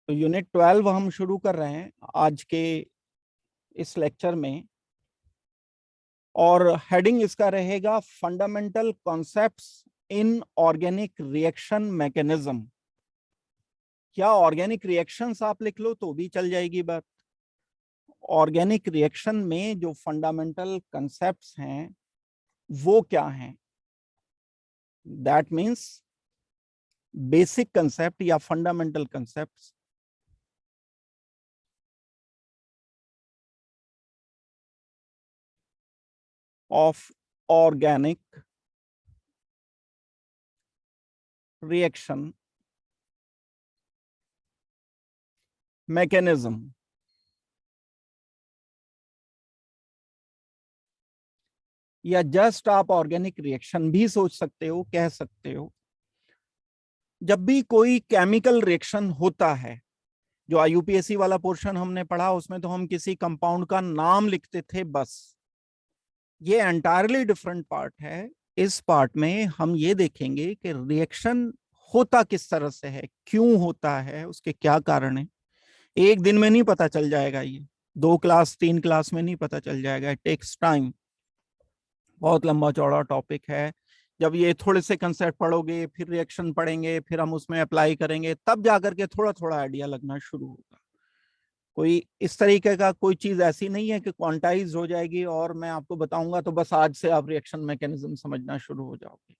तो यूनिट 12 हम शुरू कर रहे हैं आज के इस लेक्चर में, और हेडिंग इसका रहेगा fundamental concepts in organic reaction mechanism. क्या ऑर्गेनिक रिएक्शंस आप लिख लो तो भी चल जाएगी बात। ऑर्गेनिक रिएक्शन में जो फंडामेंटल कॉन्सेप्ट्स हैं वो क्या हैं? दैट मीन्स बेसिक कंसेप्ट या fundamental concepts of organic reaction mechanism. या जस्ट आप ऑर्गेनिक रिएक्शन भी सोच सकते हो, कह सकते हो। जब भी कोई केमिकल रिएक्शन होता है, जो आईयूपीएससी वाला पोर्शन हमने पढ़ा उसमें तो हम किसी कंपाउंड का नाम लिखते थे बस। ये एंटायरली डिफरेंट पार्ट है। इस पार्ट में हम ये देखेंगे कि रिएक्शन होता किस तरह से है, क्यों होता है, उसके क्या कारण है। एक दिन में नहीं पता चल जाएगा, ये 2 क्लास 3 क्लास में नहीं पता चल जाएगा। It takes time. बहुत लंबा चौड़ा टॉपिक है। जब ये थोड़े से कंसेप्ट पढ़ोगे, फिर रिएक्शन पढ़ेंगे, फिर हम उसमें अप्लाई करेंगे, तब जाकर के थोड़ा थोड़ा आइडिया लगना शुरू होगा। कोई इस तरीके का कोई चीज ऐसी नहीं है कि क्वांटाइज हो जाएगी और मैं आपको बताऊंगा तो बस आज से आप रिएक्शन मैकेनिज्म समझना शुरू हो जाओगे।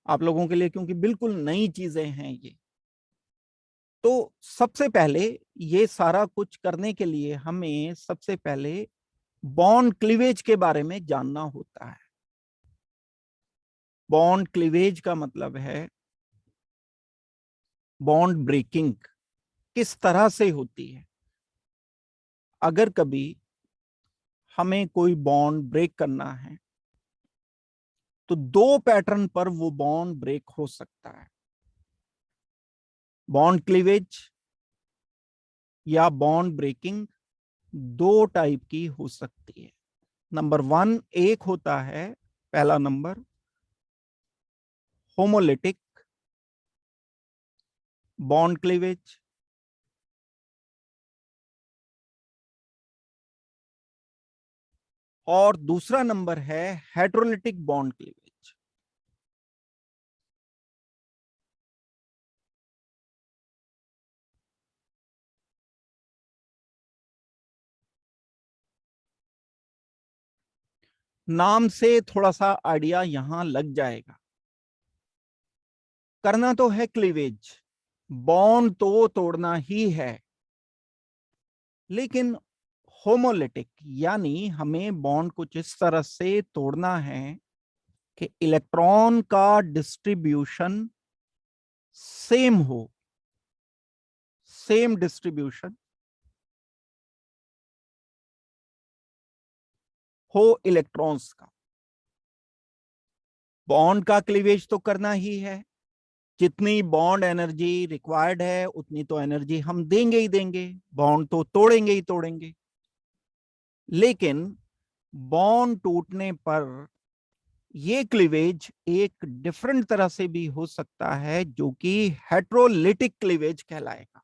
आप लोगों के लिए क्योंकि बिल्कुल नई चीजें हैं ये, तो सबसे पहले ये सारा कुछ करने के लिए हमें सबसे पहले बॉन्ड क्लीवेज के बारे में जानना होता है। बॉन्ड क्लीवेज का मतलब है बॉन्ड ब्रेकिंग किस तरह से होती है। अगर कभी हमें कोई बॉन्ड ब्रेक करना है तो 2 पैटर्न पर वो बॉन्ड ब्रेक हो सकता है। बॉन्ड क्लीवेज या बॉन्ड ब्रेकिंग 2 टाइप की हो सकती है। नंबर 1 एक होता है, पहला नंबर होमोलिटिक बॉन्ड क्लीवेज। और दूसरा नंबर है हेटेरोलिटिक बॉन्ड क्लीवेज। नाम से थोड़ा सा आइडिया यहां लग जाएगा। करना तो है क्लीवेज, बॉन्ड तो तोड़ना ही है, लेकिन होमोलिटिक यानी हमें बॉन्ड कुछ इस तरह से तोड़ना है कि इलेक्ट्रॉन का डिस्ट्रीब्यूशन सेम हो, सेम डिस्ट्रीब्यूशन हो इलेक्ट्रॉन्स का। बॉन्ड का क्लीवेज तो करना ही है। जितनी बॉन्ड एनर्जी रिक्वायर्ड है उतनी तो एनर्जी हम देंगे ही देंगे, बॉन्ड तो तोड़ेंगे ही तोड़ेंगे। लेकिन बॉन्ड टूटने पर ये क्लीवेज एक डिफरेंट तरह से भी हो सकता है, जो कि हेट्रोलिटिक क्लीवेज कहलाएगा।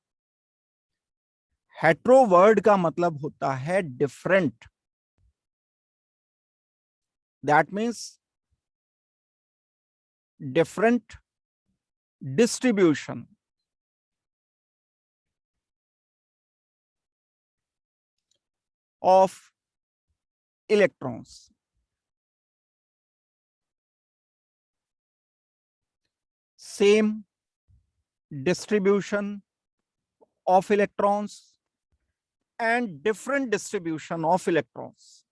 हेट्रो वर्ड का मतलब होता है different. That means different distribution of electrons. Same distribution of electrons and different distribution of electrons.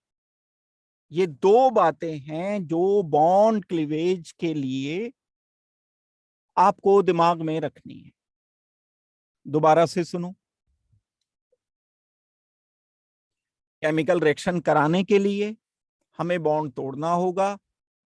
ये 2 बातें हैं जो बॉन्ड क्लीवेज के लिए आपको दिमाग में रखनी है। दोबारा से सुनो। केमिकल रिएक्शन कराने के लिए हमें बॉन्ड तोड़ना होगा।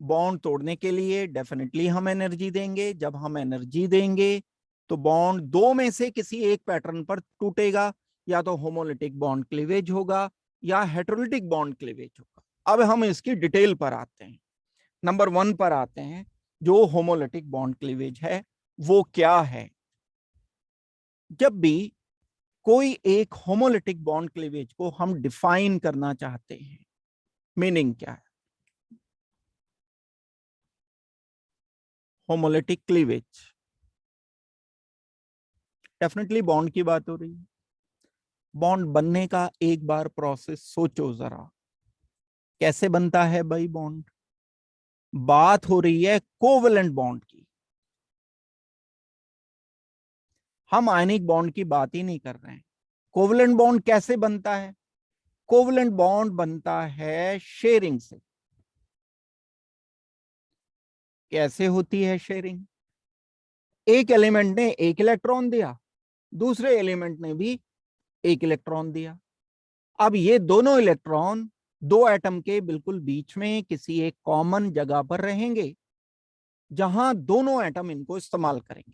बॉन्ड तोड़ने के लिए डेफिनेटली हम एनर्जी देंगे। जब हम एनर्जी देंगे तो बॉन्ड 2 में से किसी एक पैटर्न पर टूटेगा, या तो होमोलिटिक बॉन्ड क्लीवेज होगा या हेटेरोलिटिक बॉन्ड क्लीवेज होगा। अब हम इसकी डिटेल पर आते हैं। नंबर 1 पर आते हैं। जो होमोलिटिक बॉन्ड क्लीवेज है वो क्या है? जब भी कोई एक होमोलिटिक बॉन्ड क्लीवेज को हम डिफाइन करना चाहते हैं, मीनिंग क्या है? होमोलिटिक क्लीवेज, डेफिनेटली बॉन्ड की बात हो रही है। बॉन्ड बनने का एक बार प्रोसेस सोचो जरा, कैसे बनता है भाई बॉन्ड? बात हो रही है कोवेलेंट बॉन्ड की, हम आयनिक बॉन्ड की बात ही नहीं कर रहे हैं। कोवेलेंट बॉन्ड कैसे बनता है? कोवेलेंट बॉन्ड बनता है शेयरिंग से। कैसे होती है शेयरिंग? एक एलिमेंट ने एक इलेक्ट्रॉन दिया, दूसरे एलिमेंट ने भी एक इलेक्ट्रॉन दिया। अब ये दोनों इलेक्ट्रॉन दो एटम के बिल्कुल बीच में किसी एक कॉमन जगह पर रहेंगे, जहां दोनों एटम इनको इस्तेमाल करेंगे।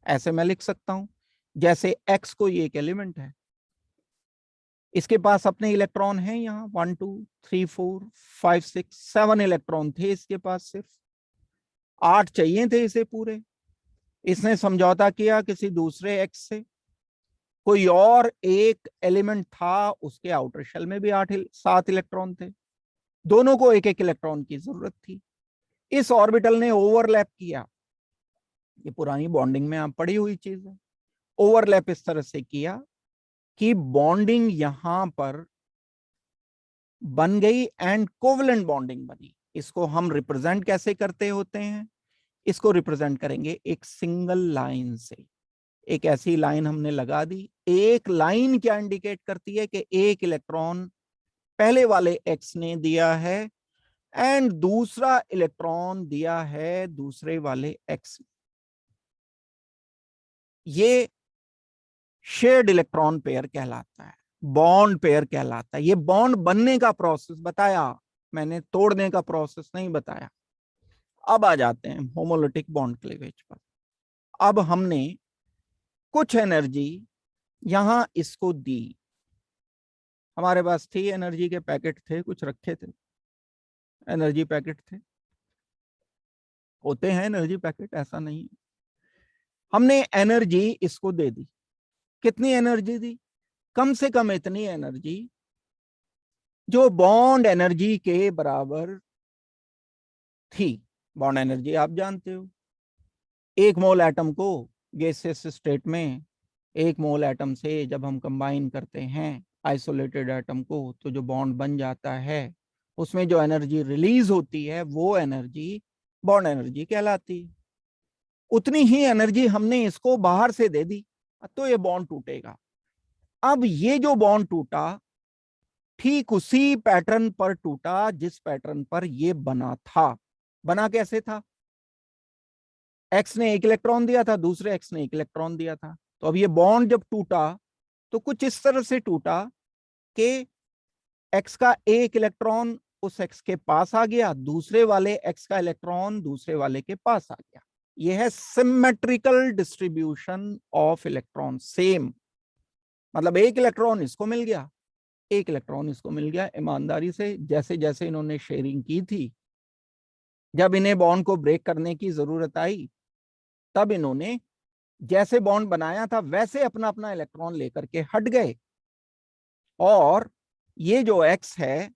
ऐसे मैं लिख सकता हूं, जैसे एक्स कोई एक एलिमेंट है, इसके पास अपने इलेक्ट्रॉन हैं, यहाँ 1 2 3 4 5 6 7 इलेक्ट्रॉन थे इसके पास, सिर्फ 8 चाहिए थे इसे पूरे। इसने समझौता किया किसी दूसरे एक्स से, कोई और एक एलिमेंट था, उसके आउटर शेल में भी 7 इलेक्ट्रॉन थे, दोनों को एक एक इलेक्ट्रॉन की जरूरत थी। इस ऑर्बिटल ने ओवरलैप किया, ये पुरानी बॉन्डिंग में आप पड़ी हुई चीज है। ओवरलैप इस तरह से किया कि बॉन्डिंग यहां पर बन गई एंड कोवेलेंट बॉन्डिंग बनी। इसको हम रिप्रेजेंट कैसे करते होते हैं? इसको रिप्रेजेंट करेंगे एक सिंगल लाइन से। एक ऐसी लाइन हमने लगा दी। एक लाइन क्या इंडिकेट करती है? कि एक इलेक्ट्रॉन पहले वाले एक्स ने दिया है एंड दूसरा इलेक्ट्रॉन दिया है दूसरे वाले एक्स ने। ये शेयर्ड इलेक्ट्रॉन पेयर कहलाता है, बॉन्ड पेयर कहलाता है। ये बॉन्ड बनने का प्रोसेस बताया मैंने, तोड़ने का प्रोसेस नहीं बताया। अब आ जाते हैं होमोलिटिक बॉन्ड क्लीवेज पर। अब हमने कुछ एनर्जी यहां इसको दी, हमारे पास थी एनर्जी के पैकेट थे, कुछ रखे थे, एनर्जी पैकेट थे, होते हैं एनर्जी पैकेट, ऐसा नहीं। हमने एनर्जी इसको दे दी। कितनी एनर्जी दी? कम से कम इतनी एनर्जी जो बॉन्ड एनर्जी के बराबर थी। बॉन्ड एनर्जी आप जानते हो, एक मोल एटम को गैसियस स्टेट में, एक मोल एटम से जब हम कंबाइन करते हैं आइसोलेटेड एटम को, तो जो बॉन्ड बन जाता है उसमें जो एनर्जी रिलीज होती है वो एनर्जी बॉन्ड एनर्जी कहलाती है। उतनी ही एनर्जी हमने इसको बाहर से दे दी, तो ये बॉन्ड टूटेगा। अब ये जो बॉन्ड टूटा ठीक उसी पैटर्न पर टूटा जिस पैटर्न पर ये बना था। बना कैसे था? एक्स ने एक इलेक्ट्रॉन दिया था, दूसरे एक्स ने एक इलेक्ट्रॉन दिया था। तो अब ये बॉन्ड जब टूटा तो कुछ इस तरह से टूटा कि एक्स का एक इलेक्ट्रॉन उस एक्स के पास आ गया, दूसरे वाले एक्स का इलेक्ट्रॉन दूसरे वाले के पास आ गया। यह है symmetrical distribution of electron. Same मतलब एक इलेक्ट्रॉन इसको मिल गया, एक इलेक्ट्रॉन इसको मिल गया। ईमानदारी से जैसे जैसे इन्होंने शेयरिंग की थी, जब इन्हें बॉन्ड को ब्रेक करने की जरूरत आई, तब इन्होंने जैसे बॉन्ड बनाया था वैसे अपना अपना इलेक्ट्रॉन लेकर के हट गए। और ये जो एक्स है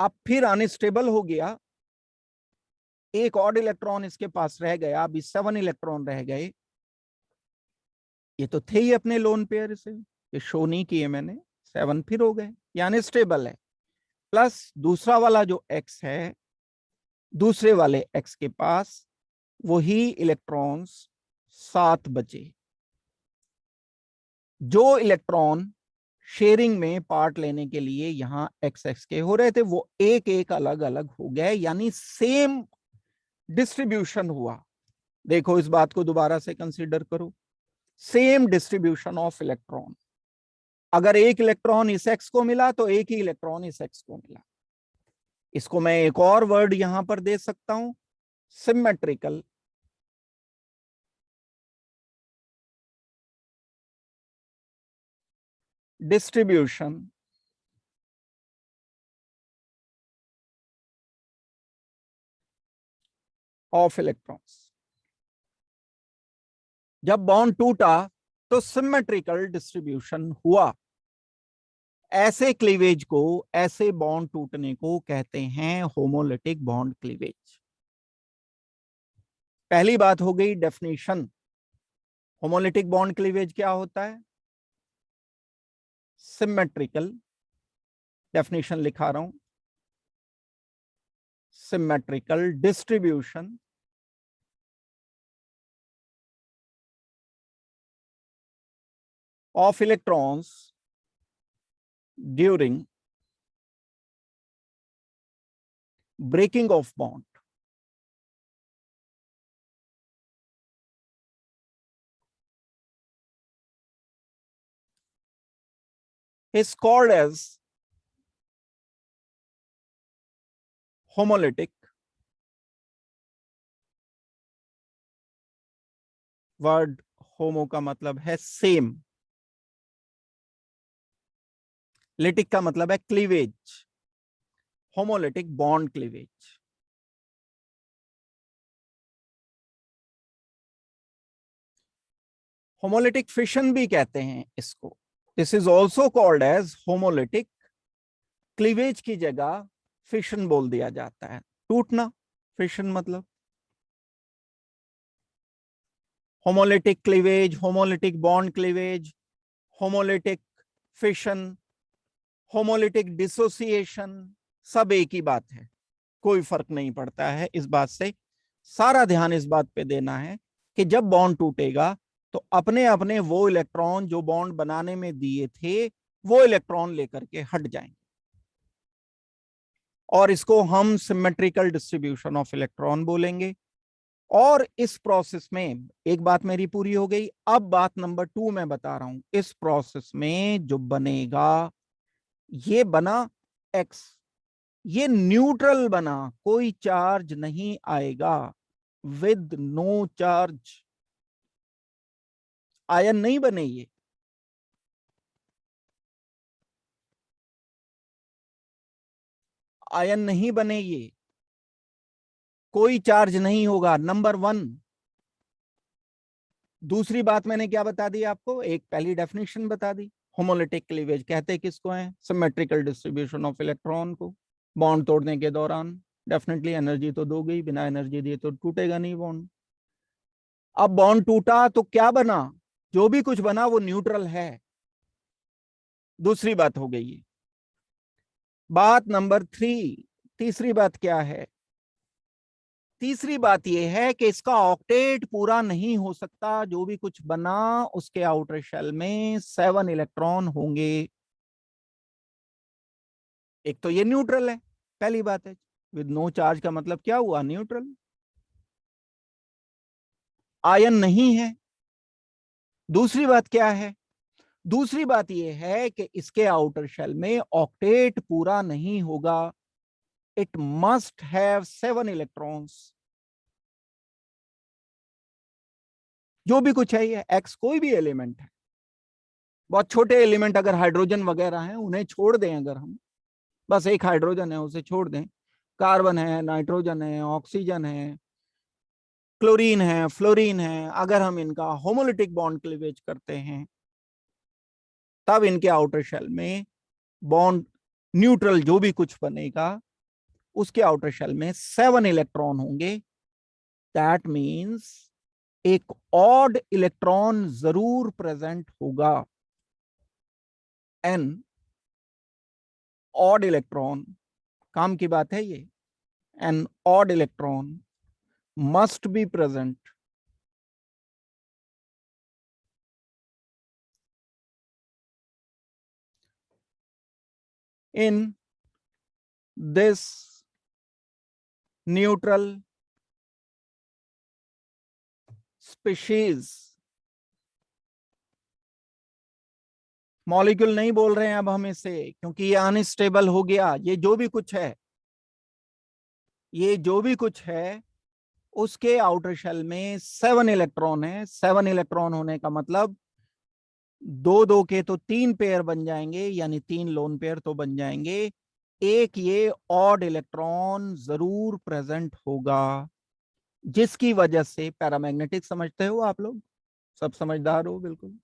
अब फिर अनस्टेबल हो गया, एक और इलेक्ट्रॉन इसके पास रह गया, अभी 7 इलेक्ट्रॉन रह गए। ये तो थे ही अपने लोन पेयर से, ये शो नहीं किए मैंने, 7 फिर हो गए, यानी स्टेबल है। प्लस दूसरा वाला जो एक्स है, दूसरे वाले एक्स के पास वही इलेक्ट्रॉन्स 7 बचे। जो इलेक्ट्रॉन शेयरिंग में पार्ट लेने के लिए यहां एक्स एक्स के हो रहे थे, वो एक एक अलग अलग हो गए, यानी सेम डिस्ट्रीब्यूशन हुआ। देखो इस बात को दोबारा से कंसीडर करो, सेम डिस्ट्रीब्यूशन ऑफ इलेक्ट्रॉन। अगर एक इलेक्ट्रॉन इस एक्स को मिला तो एक ही इलेक्ट्रॉन इस एक्स को मिला। इसको मैं एक और वर्ड यहां पर दे सकता हूं, सिमेट्रिकल डिस्ट्रीब्यूशन ऑफ इलेक्ट्रॉन्स। जब बॉन्ड टूटा तो सिमेट्रिकल डिस्ट्रीब्यूशन हुआ। ऐसे क्लीवेज को, ऐसे बॉन्ड टूटने को कहते हैं होमोलिटिक बॉन्ड क्लीवेज। पहली बात हो गई डेफिनेशन। होमोलिटिक बॉन्ड क्लीवेज क्या होता है? सिमेट्रिकल, डेफिनेशन लिखा रहा हूं, symmetrical distribution of electrons during breaking of bond. Is called as homolytic. Word homo का मतलब है सेम, लिटिक का मतलब है cleavage, homolytic bond cleavage. Homolytic fission भी कहते हैं इसको। This is also called as homolytic. Cleavage की जगह फिशन बोल दिया जाता है, टूटना। फिशन मतलब homolytic cleavage, homolytic bond cleavage, homolytic fission, homolytic dissociation, सब एक ही बात है, कोई फर्क नहीं पड़ता है इस बात से। सारा ध्यान इस बात पे देना है कि जब बॉन्ड टूटेगा तो अपने अपने वो इलेक्ट्रॉन जो बॉन्ड बनाने में दिए थे वो इलेक्ट्रॉन लेकर के हट जाएंगे, और इसको हम सिमेट्रिकल डिस्ट्रीब्यूशन ऑफ इलेक्ट्रॉन बोलेंगे। और इस प्रोसेस में एक बात मेरी पूरी हो गई। अब बात नंबर 2 मैं बता रहा हूं। इस प्रोसेस में जो बनेगा, ये बना एक्स, ये न्यूट्रल बना, कोई चार्ज नहीं आएगा, विद नो चार्ज। आयन नहीं बने, ये आयन नहीं बने, ये कोई चार्ज नहीं होगा, नंबर 1। दूसरी बात मैंने क्या बता दी आपको? एक पहली डेफिनेशन बता दी। होमोलिटिक क्लीवेज कहते किसको हैं? सिमेट्रिकल डिस्ट्रीब्यूशन ऑफ इलेक्ट्रॉन को। बॉन्ड तोड़ने के दौरान डेफिनेटली एनर्जी तो दोगे, बिना एनर्जी दिए तो टूटेगा नहीं बॉन्ड। अब बॉन्ड टूटा तो क्या बना? जो भी कुछ बना वो न्यूट्रल है। दूसरी बात हो गई। बात नंबर 3, तीसरी बात क्या है? तीसरी बात यह है कि इसका ऑक्टेट पूरा नहीं हो सकता। जो भी कुछ बना उसके आउटर शेल में 7 इलेक्ट्रॉन होंगे। एक तो ये न्यूट्रल है, पहली बात है। विद नो चार्ज का मतलब क्या हुआ? न्यूट्रल। आयन नहीं है। दूसरी बात क्या है? दूसरी बात यह है कि इसके आउटर शेल में ऑक्टेट पूरा नहीं होगा। It must have 7 electrons. जो भी कुछ है, ये एक्स कोई भी एलिमेंट है, बहुत छोटे एलिमेंट अगर हाइड्रोजन वगैरह हैं उन्हें छोड़ दें, अगर हम बस एक हाइड्रोजन है उसे छोड़ दें, कार्बन है, नाइट्रोजन है, ऑक्सीजन है, क्लोरीन है, फ्लोरीन है, अगर हम इनका होमोलिटिक बॉन्ड क्लीवेज करते हैं तब इनके आउटर शेल में बॉन्ड न्यूट्रल जो भी कुछ बनेगा उसके आउटर शेल में 7 इलेक्ट्रॉन होंगे। दैट मीन्स एक ऑड इलेक्ट्रॉन जरूर प्रेजेंट होगा। एन ऑड इलेक्ट्रॉन, काम की बात है ये। An odd electron must be present in this neutral species। Molecule नहीं बोल रहे हैं अब हम इसे, क्योंकि ये अनस्टेबल हो गया। ये जो भी कुछ है, ये जो भी कुछ है उसके आउटर शेल में 7 इलेक्ट्रॉन है। 7 इलेक्ट्रॉन होने का मतलब 2-2 के तो 3 पेयर बन जाएंगे, यानी 3 लोन पेयर तो बन जाएंगे। एक ये ऑड इलेक्ट्रॉन जरूर प्रेजेंट होगा, जिसकी वजह से पैरामैग्नेटिक समझते हो आप लोग, सब समझदार हो बिल्कुल।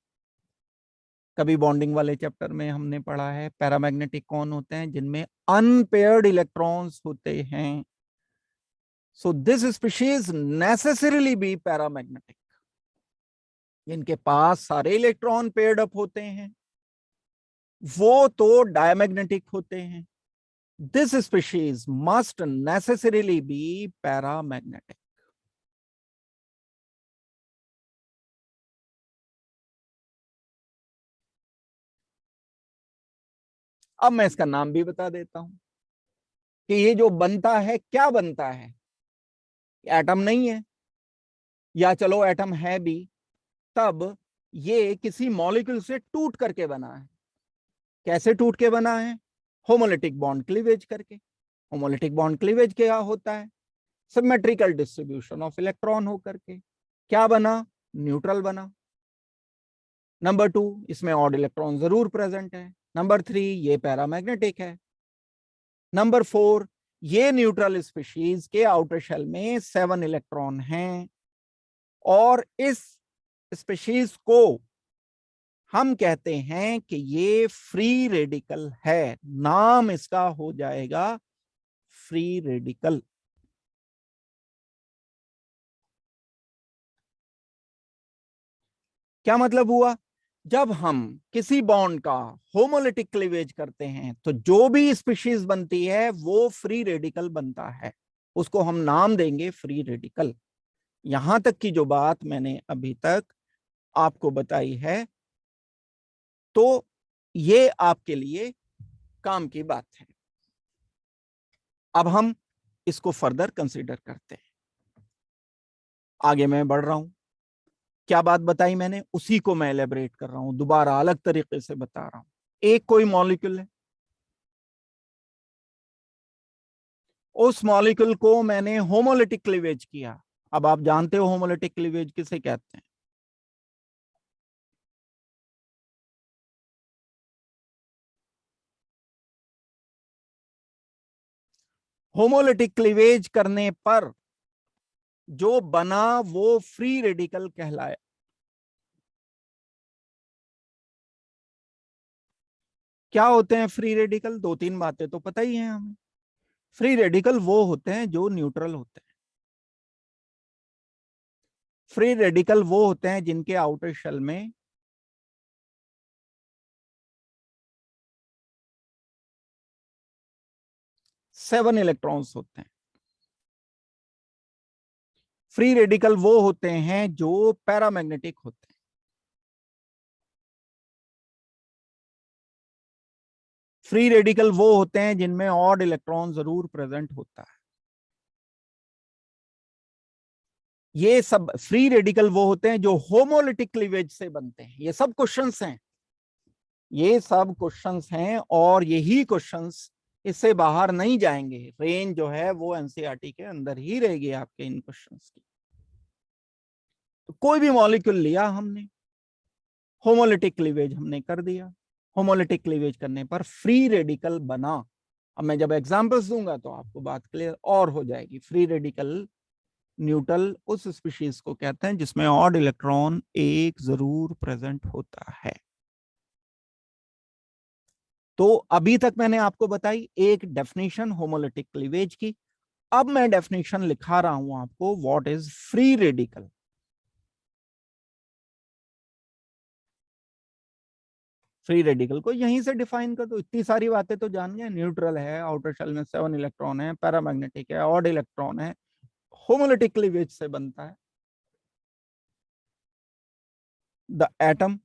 कभी बॉन्डिंग वाले चैप्टर में हमने पढ़ा है पैरामैग्नेटिक कौन होते हैं, जिनमें अनपेयर्ड इलेक्ट्रॉन्स होते हैं। So this species necessarily B paramagnetic. जिनके पास सारे इलेक्ट्रॉन पेयर्ड अप होते हैं वो तो डायमैग्नेटिक होते हैं। This species must necessarily B paramagnetic. अब मैं इसका नाम भी बता देता हूं कि ये जो बनता है क्या बनता है। एटम नहीं है, या चलो एटम है भी, तब ये किसी मॉलिक्यूल से टूट करके बना है। कैसे टूट के बना है? होमोलिटिक बॉन्ड क्लीवेज करके। होमोलिटिक बॉन्ड क्लीवेज क्या होता है? सिमेट्रिकल डिस्ट्रीब्यूशन ऑफ इलेक्ट्रॉन होकर के क्या बना? न्यूट्रल बना। नंबर 2, इसमें ऑड इलेक्ट्रॉन जरूर प्रेजेंट है। नंबर 3, ये पैरामैग्नेटिक है। नंबर 4, ये न्यूट्रल स्पीशीज के आउटर शेल में 7 इलेक्ट्रॉन हैं और इस स्पीशीज को हम कहते हैं कि ये फ्री रेडिकल है। नाम इसका हो जाएगा फ्री रेडिकल। क्या मतलब हुआ? जब हम किसी बॉन्ड का होमोलिटिक क्लीवेज करते हैं तो जो भी स्पीशीज बनती है वो फ्री रेडिकल बनता है, उसको हम नाम देंगे फ्री रेडिकल। यहां तक की जो बात मैंने अभी तक आपको बताई है तो ये आपके लिए काम की बात है। अब हम इसको फर्दर कंसीडर करते हैं। आगे मैं बढ़ रहा हूं। क्या बात बताई मैंने उसी को मैं एलेबरेट कर रहा हूं, दोबारा अलग तरीके से बता रहा हूं। एक कोई मॉलिक्यूल है, उस मॉलिक्यूल को मैंने होमोलिटिक क्लीवेज किया। अब आप जानते हो होमोलिटिक क्लीवेज किसे कहते हैं? होमोलिटिक क्लीवेज करने पर जो बना वो फ्री रेडिकल कहलाया। क्या होते हैं फ्री रेडिकल? 2-3 बातें तो पता ही हैं हमें। फ्री रेडिकल वो होते हैं जो न्यूट्रल होते हैं। फ्री रेडिकल वो होते हैं जिनके आउटर शेल में 7 इलेक्ट्रॉन्स होते हैं। फ्री रेडिकल वो होते हैं जो पैरामैग्नेटिक होते हैं। फ्री रेडिकल वो होते हैं जिनमें ऑड इलेक्ट्रॉन जरूर प्रेजेंट होता है। ये सब फ्री रेडिकल वो होते हैं जो होमोलिटिक क्लीवेज से बनते हैं। ये सब क्वेश्चंस हैं, ये सब क्वेश्चंस हैं और यही क्वेश्चंस, इससे बाहर नहीं जाएंगे। रेंज जो है वो एनसीईआरटी के अंदर ही रहेगी आपके इन क्वेश्चंस की। तो कोई भी मॉलिक्यूल लिया हमने, होमोलिटिक क्लीवेज हमने कर दिया। होमोलिटिक क्लीवेज करने पर फ्री रेडिकल बना। अब मैं जब एग्जांपल्स दूंगा तो आपको बात क्लियर और हो जाएगी। फ्री रेडिकल न्यूट्रल उस स्पीशीज को कहते हैं जिसमें ऑड इलेक्ट्रॉन एक जरूर प्रेजेंट होता है। तो अभी तक मैंने आपको बताई एक डेफिनेशन होमोलिटिक क्लीवेज की। अब मैं डेफिनेशन लिखा रहा हूं आपको, what is free radical. Free radical को यहीं से डिफाइन कर दो। इतनी सारी बातें तो जान गए। न्यूट्रल है, आउटर शेल में 7 इलेक्ट्रॉन है, पैरामैग्नेटिक है, ऑड इलेक्ट्रॉन है, होमोलिटिक क्लीवेज से बनता है। द एटम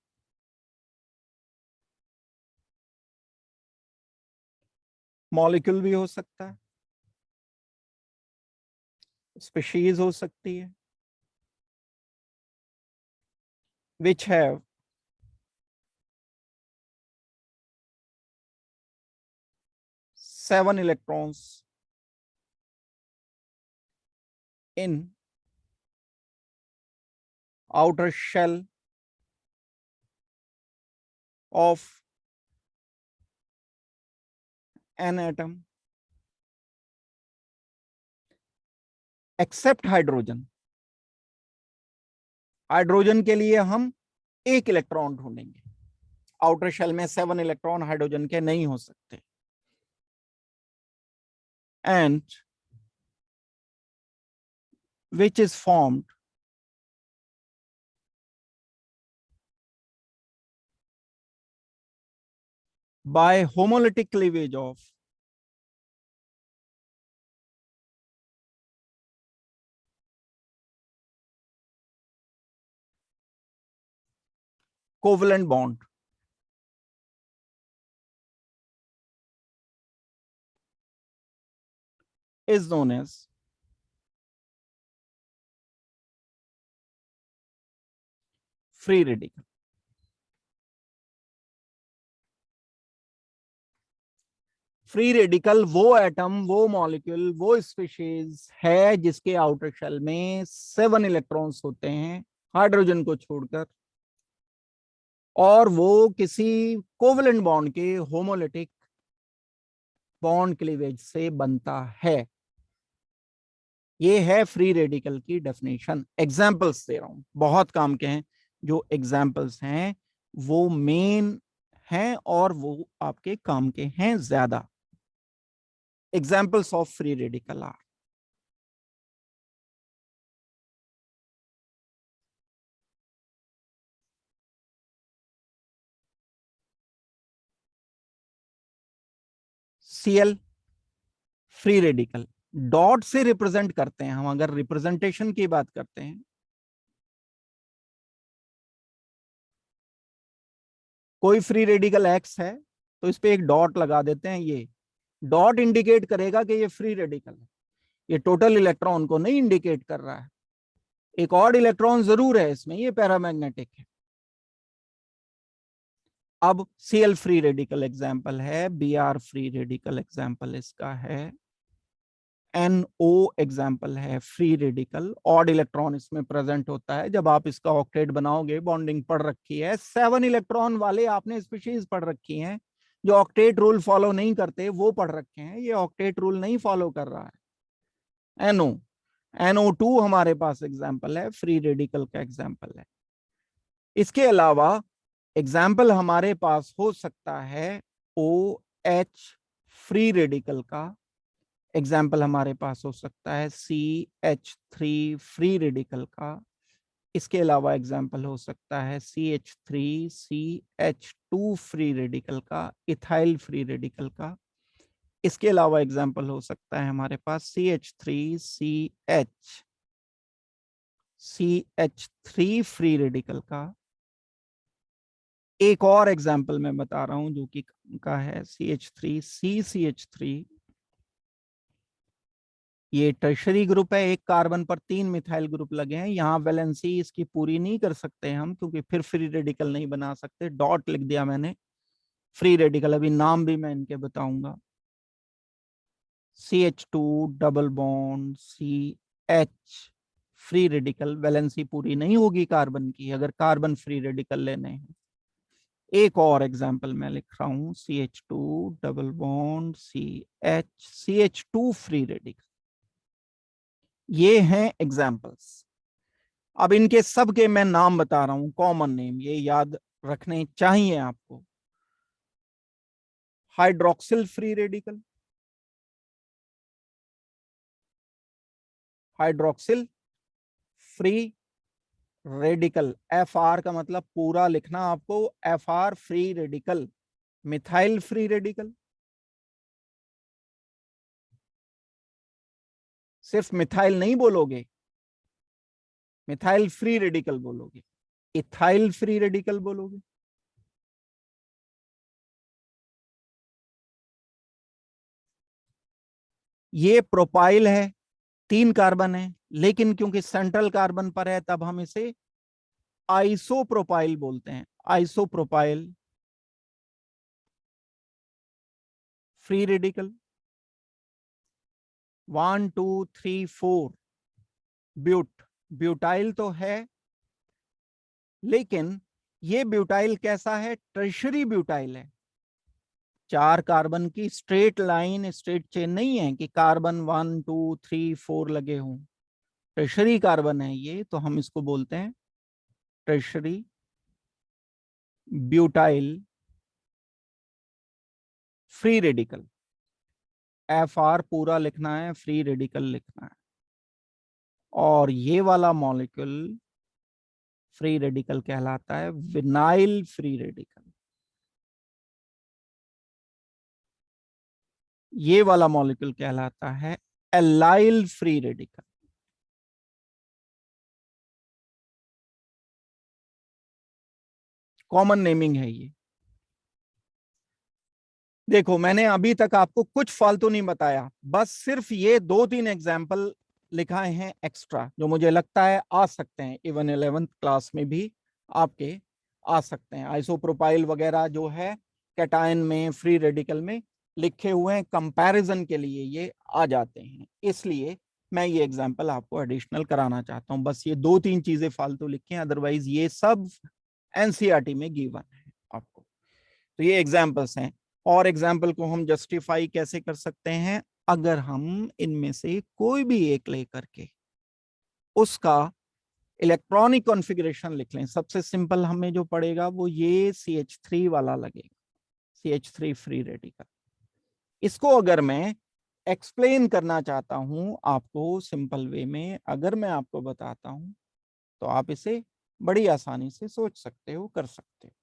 मॉलिक्यूल भी हो सकता है, स्पीशीज हो सकती है, which have seven electrons in outer shell of an atom except hydrogen. Hydrogen के लिए हम एक इलेक्ट्रॉन ढूंढेंगे। आउटर शेल में 7 इलेक्ट्रॉन हाइड्रोजन के नहीं हो सकते, and which is formed by homolytic cleavage of covalent bond is known as free radical. Free radical वो एटम, वो मॉलिक्यूल, वो स्पीशीज है जिसके आउटर शेल में 7 इलेक्ट्रॉन्स होते हैं हाइड्रोजन को छोड़कर, और वो किसी कोवेलेंट बॉन्ड के होमोलिटिक बॉन्ड क्लीवेज से बनता है। ये है फ्री रेडिकल की डेफिनेशन। एग्जांपल्स दे रहा हूं, बहुत काम के हैं जो एग्जांपल्स हैं, वो मेन हैं और वो आपके काम के हैं ज्यादा। Examples of free radical are Cl free radical, dot से रिप्रेजेंट करते हैं हम, अगर रिप्रेजेंटेशन की बात करते हैं, कोई फ्री रेडिकल एक्स है तो इस पे एक डॉट लगा देते हैं। ये डॉट इंडिकेट करेगा कि ये फ्री रेडिकल है, ये टोटल इलेक्ट्रॉन को नहीं इंडिकेट कर रहा है। एक और इलेक्ट्रॉन जरूर है इसमें, ये पैरामैग्नेटिक है। अब Cl फ्री रेडिकल एग्जाम्पल है, Br फ्री रेडिकल एग्जाम्पल इसका है, NO एग्जाम्पल है फ्री रेडिकल। ऑड इलेक्ट्रॉन इसमें प्रेजेंट होता है। जब आप इसका ऑक्टेट बनाओगे, बॉन्डिंग पढ़ रखी है, 7 इलेक्ट्रॉन वाले आपने स्पीशीज पढ़ रखी हैं, जो ऑक्टेट रूल फॉलो नहीं करते वो पढ़ रखे हैं, ये ऑक्टेट रूल नहीं फॉलो कर रहा है। NO, NO2 हमारे पास एग्जाम्पल है, फ्री रेडिकल का एग्जाम्पल है। इसके अलावा एग्जाम्पल हमारे पास हो सकता है OH फ्री रेडिकल का, एग्जाम्पल हमारे पास हो सकता है CH3 फ्री रेडिकल का। इसके अलावा एग्जाम्पल हो सकता है CH3 CH2 फ्री रेडिकल का, इथाइल फ्री रेडिकल का। इसके अलावा एग्जाम्पल हो सकता है हमारे पास CH3 CH3 फ्री रेडिकल का। एक और एग्जाम्पल मैं बता रहा हूं जो कि का है CH3 CH3, ये टर्शरी ग्रुप है, एक कार्बन पर 3 मिथाइल ग्रुप लगे हैं। यहाँ वैलेंसी इसकी पूरी नहीं कर सकते हम, क्योंकि फिर फ्री रेडिकल नहीं बना सकते, डॉट लिख दिया मैंने। फ्री रेडिकल अभी नाम भी मैं इनके बताऊंगा। CH2 double bond CH free radical, valency पूरी नहीं होगी कार्बन की अगर कार्बन फ्री रेडिकल लेने हैं। एक और एग्जांपल मैं लिख रहा हूं, CH2 double bond CH2 free radical. ये हैं एग्जांपल्स। अब इनके सब के मैं नाम बता रहा हूं, कॉमन नेम, ये याद रखने चाहिए आपको। Hydroxyl free radical, hydroxyl free radical, FR का मतलब पूरा लिखना आपको, FR free radical. Methyl free radical, सिर्फ मिथाइल नहीं बोलोगे, मिथाइल फ्री रेडिकल बोलोगे। इथाइल फ्री रेडिकल बोलोगे। ये प्रोपाइल है, 3 कार्बन है, लेकिन क्योंकि सेंट्रल कार्बन पर है तब हम इसे आइसोप्रोपाइल बोलते हैं। Isopropyl free radical. 1 2 3 4 ब्यूटाइल तो है, लेकिन ये ब्यूटाइल कैसा है? टर्शरी ब्यूटाइल है। 4 कार्बन की स्ट्रेट लाइन, स्ट्रेट चेन नहीं है कि कार्बन 1 2 3 4 लगे हों। टर्शरी कार्बन है ये, तो हम इसको बोलते हैं tertiary butyl free radical, FR पूरा लिखना है, फ्री रेडिकल लिखना है। और ये वाला मॉलिक्यूल फ्री रेडिकल कहलाता है विनाइल फ्री रेडिकल। ये वाला मॉलिक्यूल कहलाता है allyl free radical. Common naming है ये। देखो मैंने अभी तक आपको कुछ फालतू नहीं बताया, बस सिर्फ ये 2-3 एग्जाम्पल लिखाए हैं एक्स्ट्रा, जो मुझे लगता है आ सकते हैं, इवन 11th क्लास में भी आपके आ सकते हैं। आइसोप्रोपाइल वगैरह जो है कैटायन में, फ्री रेडिकल में लिखे हुए हैं, कंपैरिजन के लिए ये आ जाते हैं, इसलिए मैं ये एग्जाम्पल आपको एडिशनल कराना चाहता हूं। बस ये 2-3 चीजें फालतू लिखे, अदरवाइज ये सब एनसीईआरटी में गिवन है आपको। तो ये एग्जाम्पल्स हैं, और एग्जाम्पल को हम जस्टिफाई कैसे कर सकते हैं, अगर हम इनमें से कोई भी एक लेकर के उसका इलेक्ट्रॉनिक कॉन्फ़िगरेशन लिख लें। सबसे सिंपल हमें जो पड़ेगा वो ये CH3 वाला लगेगा, CH3 फ्री रेडिकल। इसको अगर मैं एक्सप्लेन करना चाहता हूं आपको सिंपल वे में, अगर मैं आपको बताता हूं, तो आप इसे बड़ी आसानी से सोच सकते हो, कर सकते हो।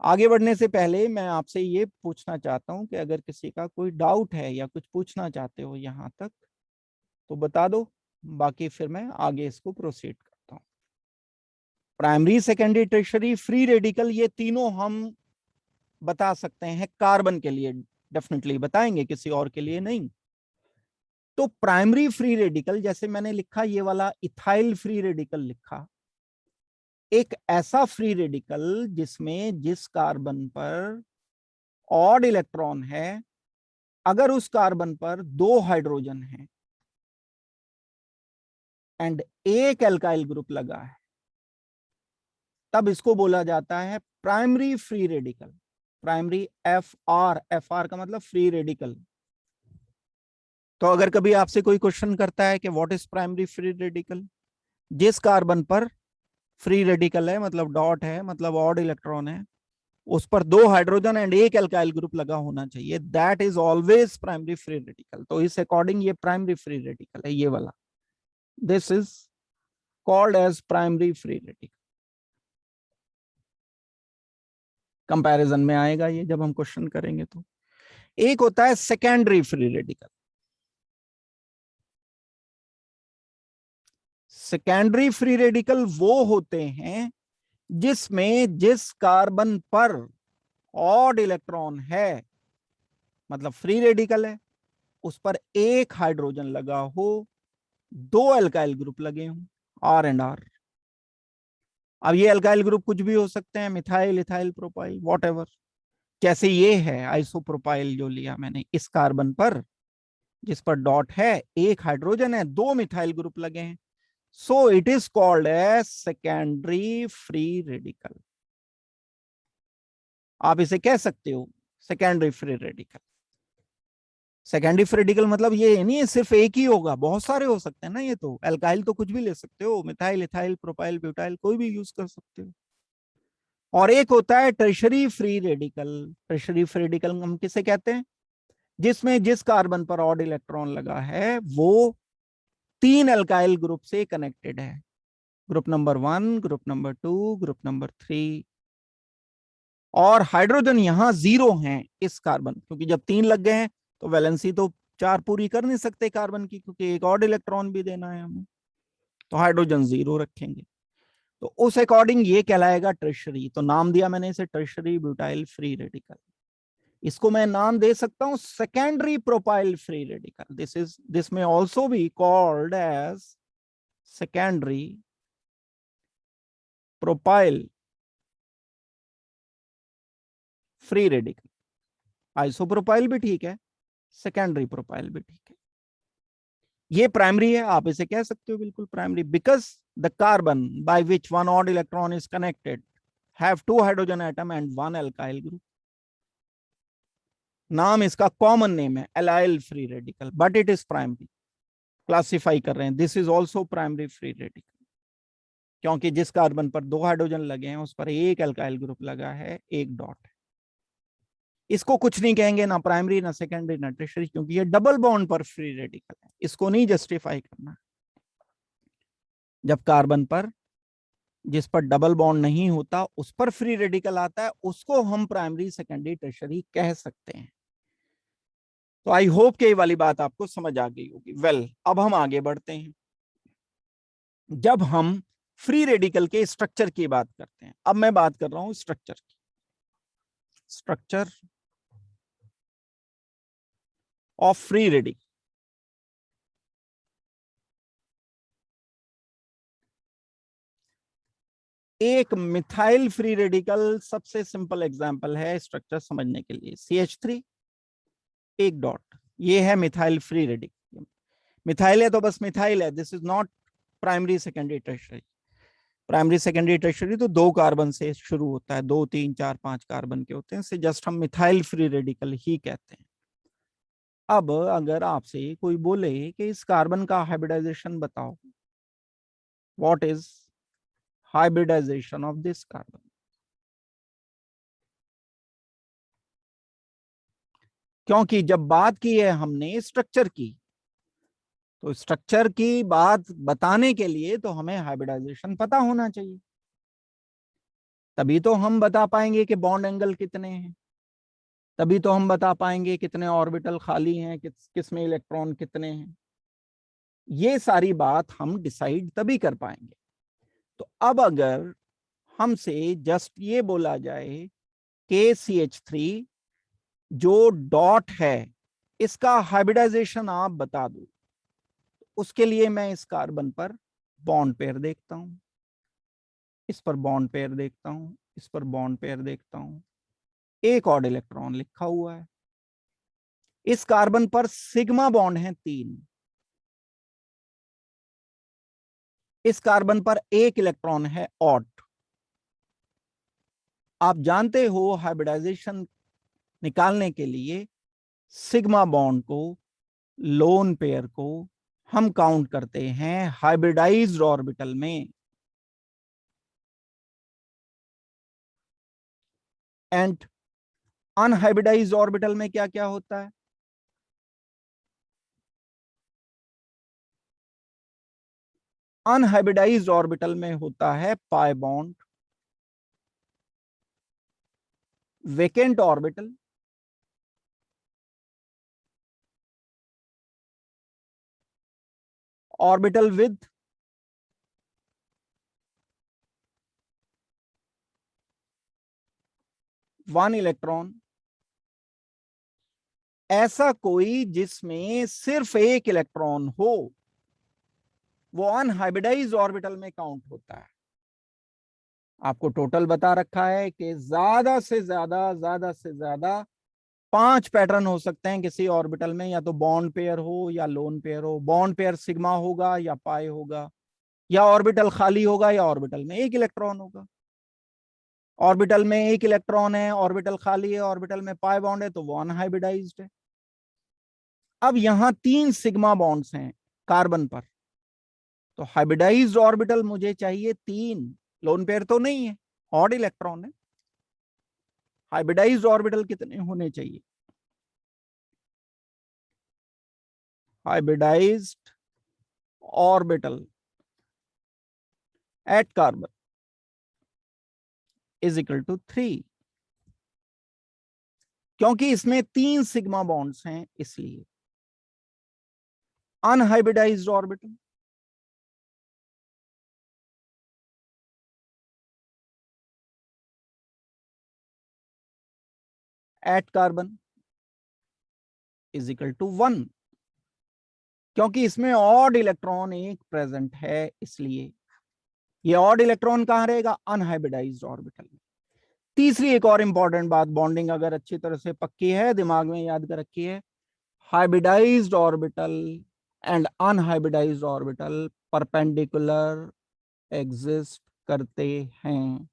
आगे बढ़ने से पहले मैं आपसे ये पूछना चाहता हूं कि अगर किसी का कोई डाउट है या कुछ पूछना चाहते हो यहां तक, तो बता दो, बाकी फिर मैं आगे इसको प्रोसीड करता हूं। Primary, secondary, tertiary free radical, ये तीनों हम बता सकते हैं कार्बन के लिए, डेफिनेटली बताएंगे, किसी और के लिए नहीं। तो प्राइमरी फ्री रेडिकल, जैसे मैंने लिखा ये वाला इथाइल फ्री रेडिकल लिखा, एक ऐसा फ्री रेडिकल जिसमें जिस कार्बन पर ऑड इलेक्ट्रॉन है, अगर उस कार्बन पर 2 हाइड्रोजन है एंड एक एल्काइल ग्रुप लगा है, तब इसको बोला जाता है primary free radical. Primary FR का मतलब फ्री रेडिकल। तो अगर कभी आपसे कोई क्वेश्चन करता है कि what is primary free radical, जिस कार्बन पर फ्री रेडिकल है, मतलब डॉट है, मतलब ऑड इलेक्ट्रॉन है, उस पर 2 हाइड्रोजन एंड एक एल्काइल ग्रुप लगा होना चाहिए, that is always primary free radical. तो इस अकॉर्डिंग ये प्राइमरी फ्री रेडिकल है, ये वाला, this is called as primary free radical. Comparison में आएगा ये जब हम क्वेश्चन करेंगे। तो एक होता है secondary free radical. Secondary free radical वो होते हैं जिसमें जिस कार्बन पर ऑड इलेक्ट्रॉन है, मतलब फ्री रेडिकल है, उस पर एक हाइड्रोजन लगा हो, 2 अल्काइल ग्रुप लगे हों, R एंड R। अब ये अल्काइल ग्रुप कुछ भी हो सकते हैं, मिथाइल, इथाइल, प्रोपाइल, वॉटएवर। जैसे ये है आइसोप्रोपाइल जो लिया मैंने, इस कार्बन पर जिस पर डॉट है, एक हाइड्रोजन है, 2 मिथाइल ग्रुप लगे हैं, so it is called as secondary free radical. आप इसे कह सकते हो secondary free radical. Secondary free radical मतलब ये नहीं है सिर्फ एक ही होगा, बहुत सारे हो सकते हैं ना, ये तो अल्काइल तो कुछ भी ले सकते हो, मिथाइल, इथाइल, प्रोपाइल, ब्यूटाइल, कोई भी यूज कर सकते हो। और एक होता है tertiary free radical. Tertiary free radical हम किसे कहते हैं, जिसमें जिस कार्बन पर ऑड इलेक्ट्रॉन लगा है वो 3 अल्काइल ग्रुप से कनेक्टेड है, group number 1, group number 2, group number 3, और हाइड्रोजन यहां 0 हैं इस कार्बन, क्योंकि जब 3 लग गए हैं तो वैलेंसी तो 4 पूरी कर नहीं सकते कार्बन की, क्योंकि एक ऑड इलेक्ट्रॉन भी देना है हमें, तो हाइड्रोजन 0 रखेंगे। तो उस अकॉर्डिंग ये कहलाएगा टर्शरी। तो नाम दिया मैंने इसे टर्शरी ब्यूटाइल फ्री रेडिकल। इसको मैं नाम दे सकता हूं secondary propyl free radical. This may also be called as secondary propyl free radical. Isopropyl भी ठीक है, सेकेंडरी प्रोपाइल भी ठीक है। ये प्राइमरी है, आप इसे कह सकते हो बिल्कुल primary, because the carbon by which 1 odd electron is connected have 2 hydrogen atom and 1 alkyl group. नाम इसका कॉमन नेम है allyl free radical, but it is primary. Classify कर रहे हैं, this is also primary free radical, क्योंकि जिस carbon पर 2 hydrogen लगे हैं उस पर एक अल्काइल ग्रुप लगा है, एक डॉट है। इसको कुछ नहीं कहेंगे, ना प्राइमरी ना सेकेंडरी ना टर्शियरी, क्योंकि ये डबल बॉन्ड पर फ्री रेडिकल है, इसको नहीं जस्टिफाई करना। जब कार्बन पर, जिस पर डबल बॉन्ड नहीं होता, उस पर फ्री रेडिकल आता है, उसको हम प्राइमरी सेकेंडरी टर्शियरी कह सकते हैं। तो आई होप कि ये वाली बात आपको समझ आ गई होगी। वेल, अब हम आगे बढ़ते हैं। जब हम फ्री रेडिकल के स्ट्रक्चर की बात करते हैं, अब मैं बात कर रहा हूं स्ट्रक्चर की। Structure of free radical. एक मिथाइल फ्री रेडिकल सबसे सिंपल एग्जांपल है स्ट्रक्चर समझने के लिए। CH3 एक डॉट, ये है मिथाइल फ्री रेडिकल। मिथाइल है तो बस मिथाइल है, this is not primary secondary tertiary. Primary secondary tertiary तो 2 कार्बन से शुरू होता है, 2 3 4 5 कार्बन के होते हैं, इसे जस्ट हम मिथाइल फ्री रेडिकल ही कहते हैं। अब अगर आपसे कोई बोले कि इस कार्बन का हाइब्रिडाइजेशन बताओ, what is hybridisation of this carbon, क्योंकि जब बात की है हमने स्ट्रक्चर की, तो स्ट्रक्चर की बात बताने के लिए तो हमें हाइब्रिडाइजेशन पता होना चाहिए, तभी तो हम बता पाएंगे कि बॉन्ड एंगल कितने हैं, तभी तो हम बता पाएंगे कितने ऑर्बिटल खाली हैं, किस में इलेक्ट्रॉन कितने हैं। ये सारी बात हम डिसाइड तभी कर पाएंगे। तो अब अगर हमसे जस्ट ये बोला जाए कि CH3 जो डॉट है इसका हाइब्रिडाइजेशन आप बता दो, उसके लिए मैं इस कार्बन पर बॉन्ड पेयर देखता हूं, इस पर बॉन्ड पेयर देखता हूं, इस पर बॉन्ड पेयर देखता हूं, एक और इलेक्ट्रॉन लिखा हुआ है। इस कार्बन पर सिग्मा बॉन्ड है 3, इस कार्बन पर एक इलेक्ट्रॉन है ऑड। आप जानते हो हाइब्रिडाइजेशन निकालने के लिए सिग्मा बॉन्ड को, लोन पेयर को हम काउंट करते हैं हाइब्रिडाइज्ड ऑर्बिटल में, एंड अनहाइब्रिडाइज्ड ऑर्बिटल में क्या क्या होता है? अनहाइब्रिडाइज्ड ऑर्बिटल में होता है pi bond, vacant orbital, orbital with one electron, ऐसा कोई जिसमें सिर्फ एक इलेक्ट्रॉन हो, वो अनहाइब्रिडाइज्ड ऑर्बिटल में काउंट होता है। आपको टोटल बता रखा है कि ज्यादा से ज्यादा 5 पैटर्न हो सकते हैं किसी ऑर्बिटल में, या तो बॉन्ड पेयर हो या लोन पेयर हो। बॉन्ड पेयर सिग्मा होगा या पाई होगा, या ऑर्बिटल खाली होगा, या ऑर्बिटल में एक इलेक्ट्रॉन होगा। ऑर्बिटल में एक इलेक्ट्रॉन है, ऑर्बिटल खाली है, ऑर्बिटल में पाई बॉन्ड है, तो वो अनहाइब्रिडाइज्ड है। अब यहां 3 सिग्मा बॉन्ड्स हैं कार्बन पर, तो हाइब्रिडाइज्ड ऑर्बिटल मुझे चाहिए 3, लोन पेयर तो नहीं है, ऑड इलेक्ट्रॉन है। हाइब्रिडाइज्ड ऑर्बिटल कितने होने चाहिए? Hybridised orbital at carbon is equal to 3, क्योंकि इसमें 3 सिग्मा बॉन्ड्स हैं इसलिए। Unhybridised orbital at carbon is equal to 1, क्योंकि इसमें ऑड इलेक्ट्रॉन एक प्रेजेंट है, इसलिए ये ऑड इलेक्ट्रॉन कहां रहेगा? अनहाइब्रिडाइज्ड ऑर्बिटल में। तीसरी एक और इंपॉर्टेंट बात, बॉन्डिंग अगर अच्छी तरह से पक्की है, दिमाग में याद कर रखी है, hybridised orbital and unhybridised orbital perpendicular exist करते हैं।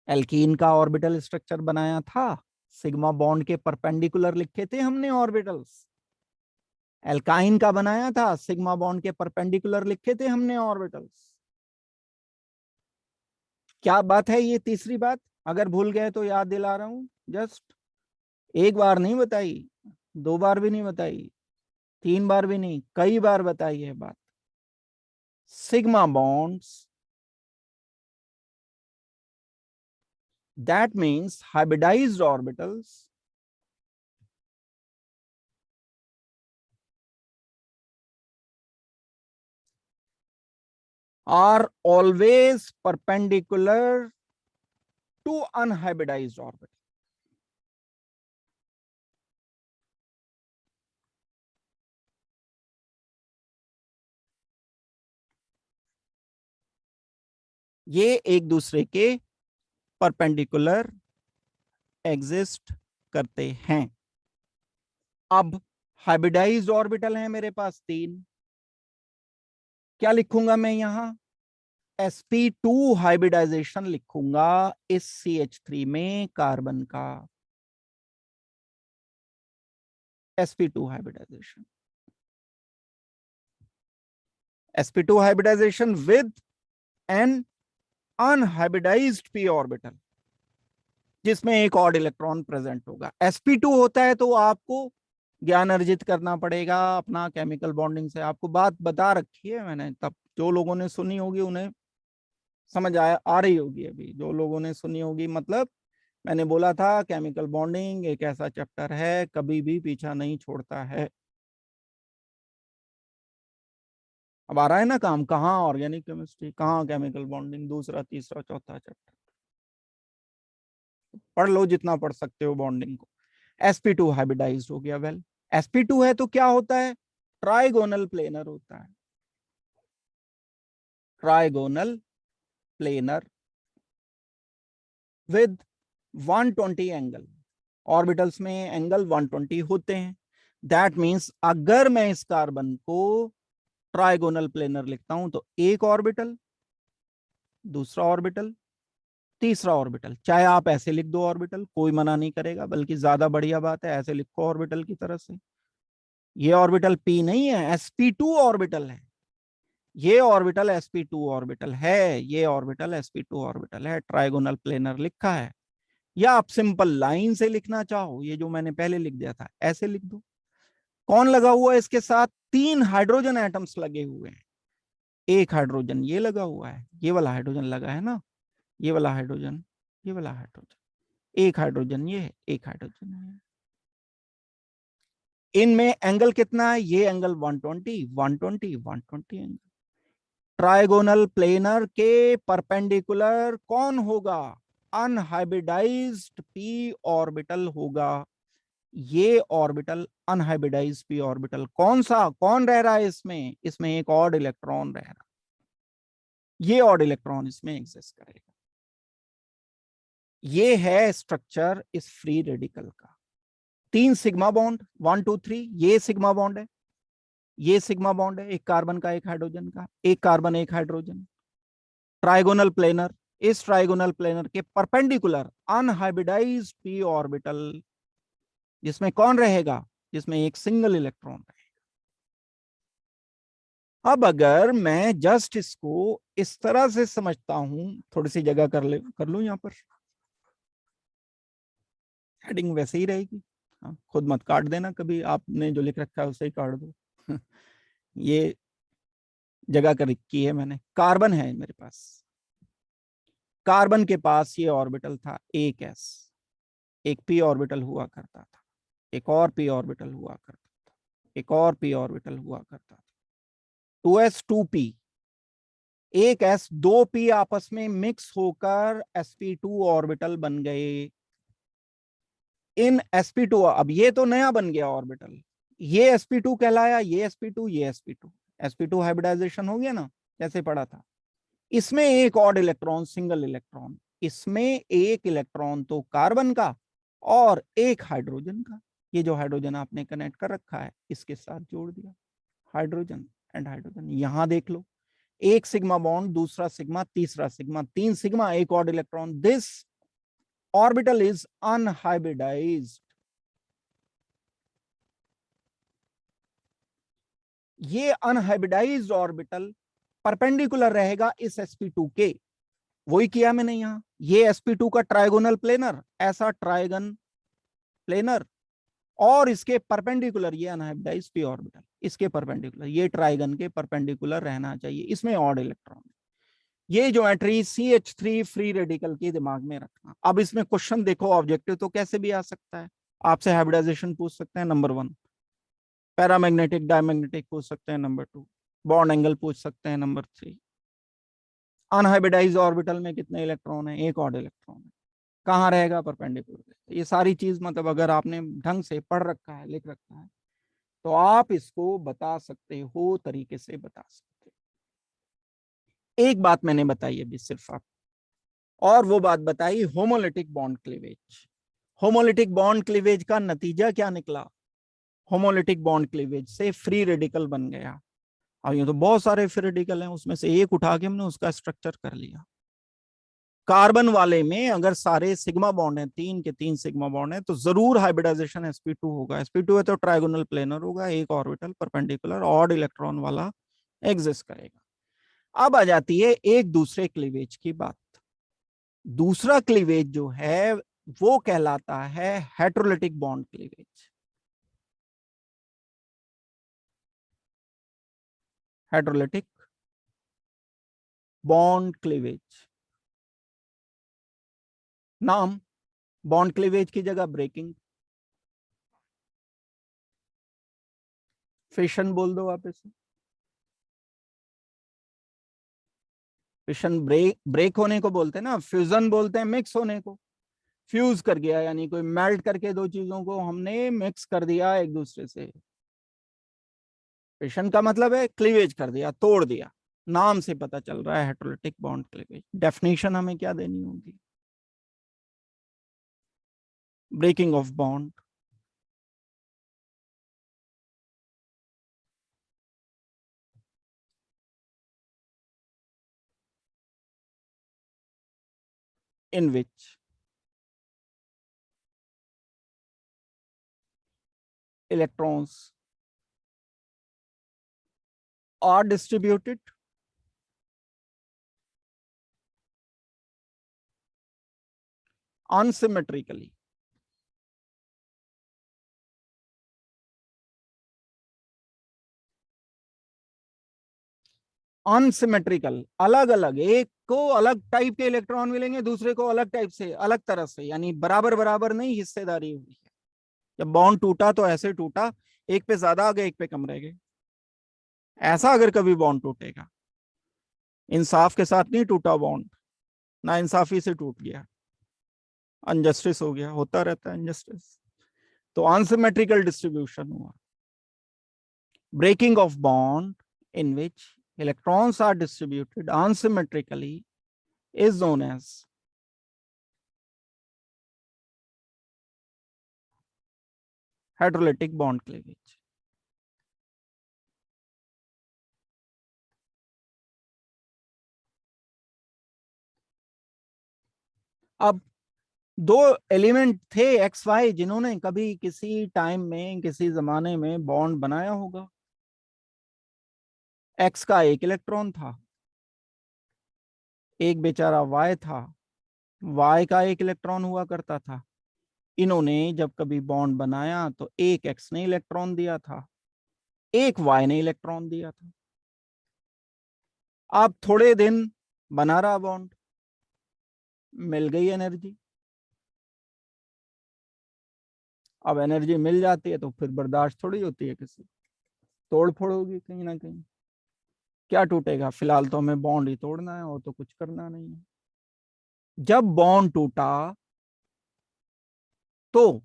एल्कीन का ऑर्बिटल स्ट्रक्चर बनाया था, सिग्मा बॉन्ड के परपेंडिकुलर लिखे थे हमने ऑर्बिटल्स। एल्काइन का बनाया था, सिग्मा बॉन्ड के परपेंडिकुलर लिखे थे हमने ऑर्बिटल्स। क्या बात है ये तीसरी बात? अगर भूल गए तो याद दिला रहा हूं, जस्ट एक बार नहीं बताई, दो बार भी नहीं बताई, तीन बार भी नहीं, कई बार बताई है बात। Sigma bonds, that means hybridized orbitals are always perpendicular to unhybridized orbital. ये एक दूसरे के परपेंडिकुलर एग्जिस्ट करते हैं। अब हाइब्रिडाइज्ड ऑर्बिटल है मेरे पास तीन, क्या लिखूंगा मैं यहां? sp2 हाइब्रिडाइजेशन लिखूंगा इस CH3 में कार्बन का, sp2 hybridisation, sp2 hybridisation with an unhybridised p orbital जिसमें एक ऑड इलेक्ट्रॉन प्रेजेंट होगा। sp2 होता है तो आपको ज्ञान अर्जित करना पड़ेगा अपना केमिकल बॉन्डिंग से। आपको बात बता रखी है मैंने, तब जो लोगों ने सुनी होगी उन्हें समझ आ रही होगी। अभी जो लोगों ने सुनी होगी, मतलब मैंने बोला था केमिकल बॉन्डिंग एक ऐसा चैप्टर है कभी भी पीछा नहीं छोड़ता है। अब आ रहा है ना काम, कहाँ ऑर्गेनिक केमिस्ट्री, कहाँ केमिकल बॉन्डिंग, दूसरा तीसरा चौथा चैप्टर पढ़ लो जितना पढ़ सकते हो बॉन्डिंग को। sp2 हाइब्रिडाइज्ड हो गया। वेल sp2 है तो क्या होता है? ट्राइगोनल प्लेनर होता है, trigonal planar with 120 angle. Orbitals में एंगल 120 होते हैं। दैट मींस अगर मैं इस कार्बन को ट्राइगोनल प्लेनर लिखता हूं तो एक ऑर्बिटल, दूसरा ऑर्बिटल, तीसरा ऑर्बिटल। चाहे आप ऐसे लिख दो ऑर्बिटल, कोई मना नहीं करेगा, बल्कि ज्यादा बढ़िया बात है ऐसे लिखो ऑर्बिटल की तरह से। ये ऑर्बिटल p नहीं है, sp2 ऑर्बिटल है। ये ऑर्बिटल sp2 ऑर्बिटल है, ये ऑर्बिटल sp2 ऑर्बिटल है, ट्राइगोनल प्लेनर लिखा है। या आप सिंपल लाइन से लिखना चाहो, ये जो मैंने पहले लिख दिया था ऐसे लिख दो। कौन लगा हुआ है इसके साथ? तीन हाइड्रोजन एटम्स लगे हुए हैं। एक हाइड्रोजन ये लगा हुआ है, ये वाला हाइड्रोजन लगा है ना, ये वाला हाइड्रोजन, ये वाला हाइड्रोजन, एक हाइड्रोजन ये है, एक हाइड्रोजन है। इनमें एंगल कितना है? ये एंगल 120, 120, 120 एंगल। ट्राइगोनल प्लेनर के परपेंडिकुलर कौन होगा? अनहाइब्रिडाइज्ड p ऑर्बिटल होगा। ये ऑर्बिटल अनहाइब्रिडाइज्ड p ऑर्बिटल कौन सा, कौन रह रहा है इसमें? इसमें एक ऑड इलेक्ट्रॉन रह रहा है, ये ऑड इलेक्ट्रॉन इसमें एग्जिस्ट करेगा। ये है स्ट्रक्चर इस फ्री रेडिकल का। तीन सिग्मा बॉन्ड, 1 2 3, ये सिग्मा बॉन्ड है, ये सिग्मा बॉन्ड है, एक कार्बन का एक हाइड्रोजन का, एक कार्बन एक हाइड्रोजन। ट्राइगोनल प्लेनर, इस ट्राइगोनल प्लेनर के परपेंडिकुलर अनहाइब्रिडाइज्ड p ऑर्बिटल जिसमें कौन रहेगा? जिसमें एक सिंगल इलेक्ट्रॉन रहेगा। अब अगर मैं जस्ट इसको इस तरह से समझता हूं, थोड़ी सी जगह कर लूं यहां पर, हेडिंग वैसे ही रहेगी। हाँ, खुद मत काट देना कभी, आपने जो लिख रखा है उसे ही काट दो। ये जगह कर रखी है मैंने। कार्बन है मेरे पास, कार्बन के पास ये ऑर्बिटल था एक s, एक p ऑर्बिटल हुआ करता था, एक और p ऑर्बिटल हुआ करता था, एक और p ऑर्बिटल हुआ करता था, 2s 2p, एक s दो p आपस में मिक्स होकर sp2 ऑर्बिटल बन गए। इन sp2, अब ये तो नया बन गया ऑर्बिटल, ये sp2 कहलाया, ये sp2, ये sp2, sp2 हाइब्रिडाइजेशन हो गया ना, जैसे पढ़ा था। इसमें एक ऑड इलेक्ट्रॉन, सिंगल इलेक्ट्रॉन, इसमें एक इलेक्ट्रॉन तो कार्बन का और एक हाइड्रोजन का। ये जो हाइड्रोजन आपने कनेक्ट कर रखा है इसके साथ जोड़ दिया, हाइड्रोजन एंड हाइड्रोजन। यहां देख लो, एक सिग्मा बॉन्ड, दूसरा सिग्मा, तीसरा सिग्मा, तीन सिग्मा, एक odd electron. This orbital is unhybridised. ये अनहाइब्रिडाइज्ड ऑर्बिटल परपेंडिकुलर रहेगा इस sp2 के, वही किया मैंने यहाँ, ये sp2 का ट्राइगोनल प्लेनर, ऐसा ट्राइगन प्लेनर, और इसके परपेंडिकुलर ये अनहाइब्रिडाइज्ड p ऑर्बिटल, इसके परपेंडिकुलर, ये ट्राइगन के परपेंडिकुलर रहना चाहिए, इसमें ऑड इलेक्ट्रॉन। ये ज्योमेट्री CH3 फ्री रेडिकल की दिमाग में रखना। अब इसमें क्वेश्चन देखो, ऑब्जेक्टिव तो कैसे भी आ सकता है, आपसे हाइब्रिडाइजेशन पूछ सकते हैं नंबर 1, पैरामैग्नेटिक डायमैग्नेटिक पूछ सकते हैं नंबर 2, बॉन्ड एंगल पूछ सकते हैं नंबर 3, अनहाइब्रिडाइज्ड ऑर्बिटल में कितने इलेक्ट्रॉन है, एक ऑड इलेक्ट्रॉन है, कहाँ रहेगा परपेंडिकुलर। ये सारी चीज मतलब अगर आपने ढंग से पढ़ रखा है, लिख रखा है, तो आप इसको बता सकते हो, तरीके से बता सकते हो। एक बात मैंने बताई अभी सिर्फ आप, और वो बात बताई homolytic bond cleavage. Homolytic bond cleavage का नतीजा क्या निकला, होमोलिटिक बॉन्ड क्लीवेज से फ्री रेडिकल बन गया। अब ये तो बहुत सारे फ्री रेडिकल हैं, उसमें से एक उठा के हमने उसका स्ट्रक्चर कर लिया। कार्बन वाले में अगर सारे सिग्मा बॉन्ड हैं, 3 के 3 सिग्मा बॉन्ड है, तो जरूर हाइब्रिडाइजेशन sp2 होगा। sp2 है तो ट्राइगोनल प्लेनर होगा, एक ऑर्बिटल परपेंडिकुलर ऑड इलेक्ट्रॉन वाला एग्जिस्ट करेगा। अब आ जाती है एक दूसरे क्लीवेज की बात। दूसरा क्लीवेज जो है वो कहलाता है heterolytic bond cleavage. Heterolytic bond cleavage, नाम बॉन्ड क्लीवेज की जगह ब्रेकिंग, फिशन बोल दो आप इसे। फिशन ब्रेक होने को बोलते हैं ना, फ्यूजन बोलते हैं मिक्स होने को। फ्यूज कर गया यानी कोई मेल्ट करके दो चीजों को हमने मिक्स कर दिया एक दूसरे से। फिशन का मतलब है क्लीवेज कर दिया, तोड़ दिया। नाम से पता चल रहा है हेटेरोलिटिक बॉन्ड क्लीवेज। डेफिनेशन हमें क्या देनी होगी, breaking of bond in which electrons are distributed unsymmetrically. Unsymmetrical, अलग अलग, एक को अलग टाइप के इलेक्ट्रॉन मिलेंगे, दूसरे को अलग टाइप से, अलग तरह से, यानी बराबर बराबर नहीं हिस्सेदारी हुई है। जब बॉन्ड टूटा तो ऐसे टूटा, एक पे ज्यादा आ गए एक पे कम रह गए। ऐसा अगर कभी बॉन्ड टूटेगा, इंसाफ के साथ नहीं टूटा बॉन्ड, ना इंसाफी से टूट गया, अनजस्टिस हो गया, होता रहता है अनजस्टिस। तो अनसिमेट्रिकल डिस्ट्रीब्यूशन हुआ। Breaking of bond in which electrons are distributed unsymmetrically is known as heterolytic bond cleavage. अब दो एलिमेंट थे एक्स वाई जिन्होंने कभी किसी टाइम में किसी जमाने में बॉन्ड बनाया होगा। एक्स का एक इलेक्ट्रॉन था, एक बेचारा वाई था, वाई का एक इलेक्ट्रॉन हुआ करता था। इन्होंने जब कभी बॉन्ड बनाया तो एक एक्स ने इलेक्ट्रॉन दिया था, एक वाई ने इलेक्ट्रॉन दिया था। अब थोड़े दिन बना रहा बॉन्ड, मिल गई एनर्जी। अब एनर्जी मिल जाती है तो फिर बर्दाश्त थोड़ी होती है किसी, तोड़ फोड़ होगी कहीं ना कहीं। क्या टूटेगा, फिलहाल तो हमें बॉन्ड ही तोड़ना है और तो कुछ करना नहीं है। जब बॉन्ड टूटा तो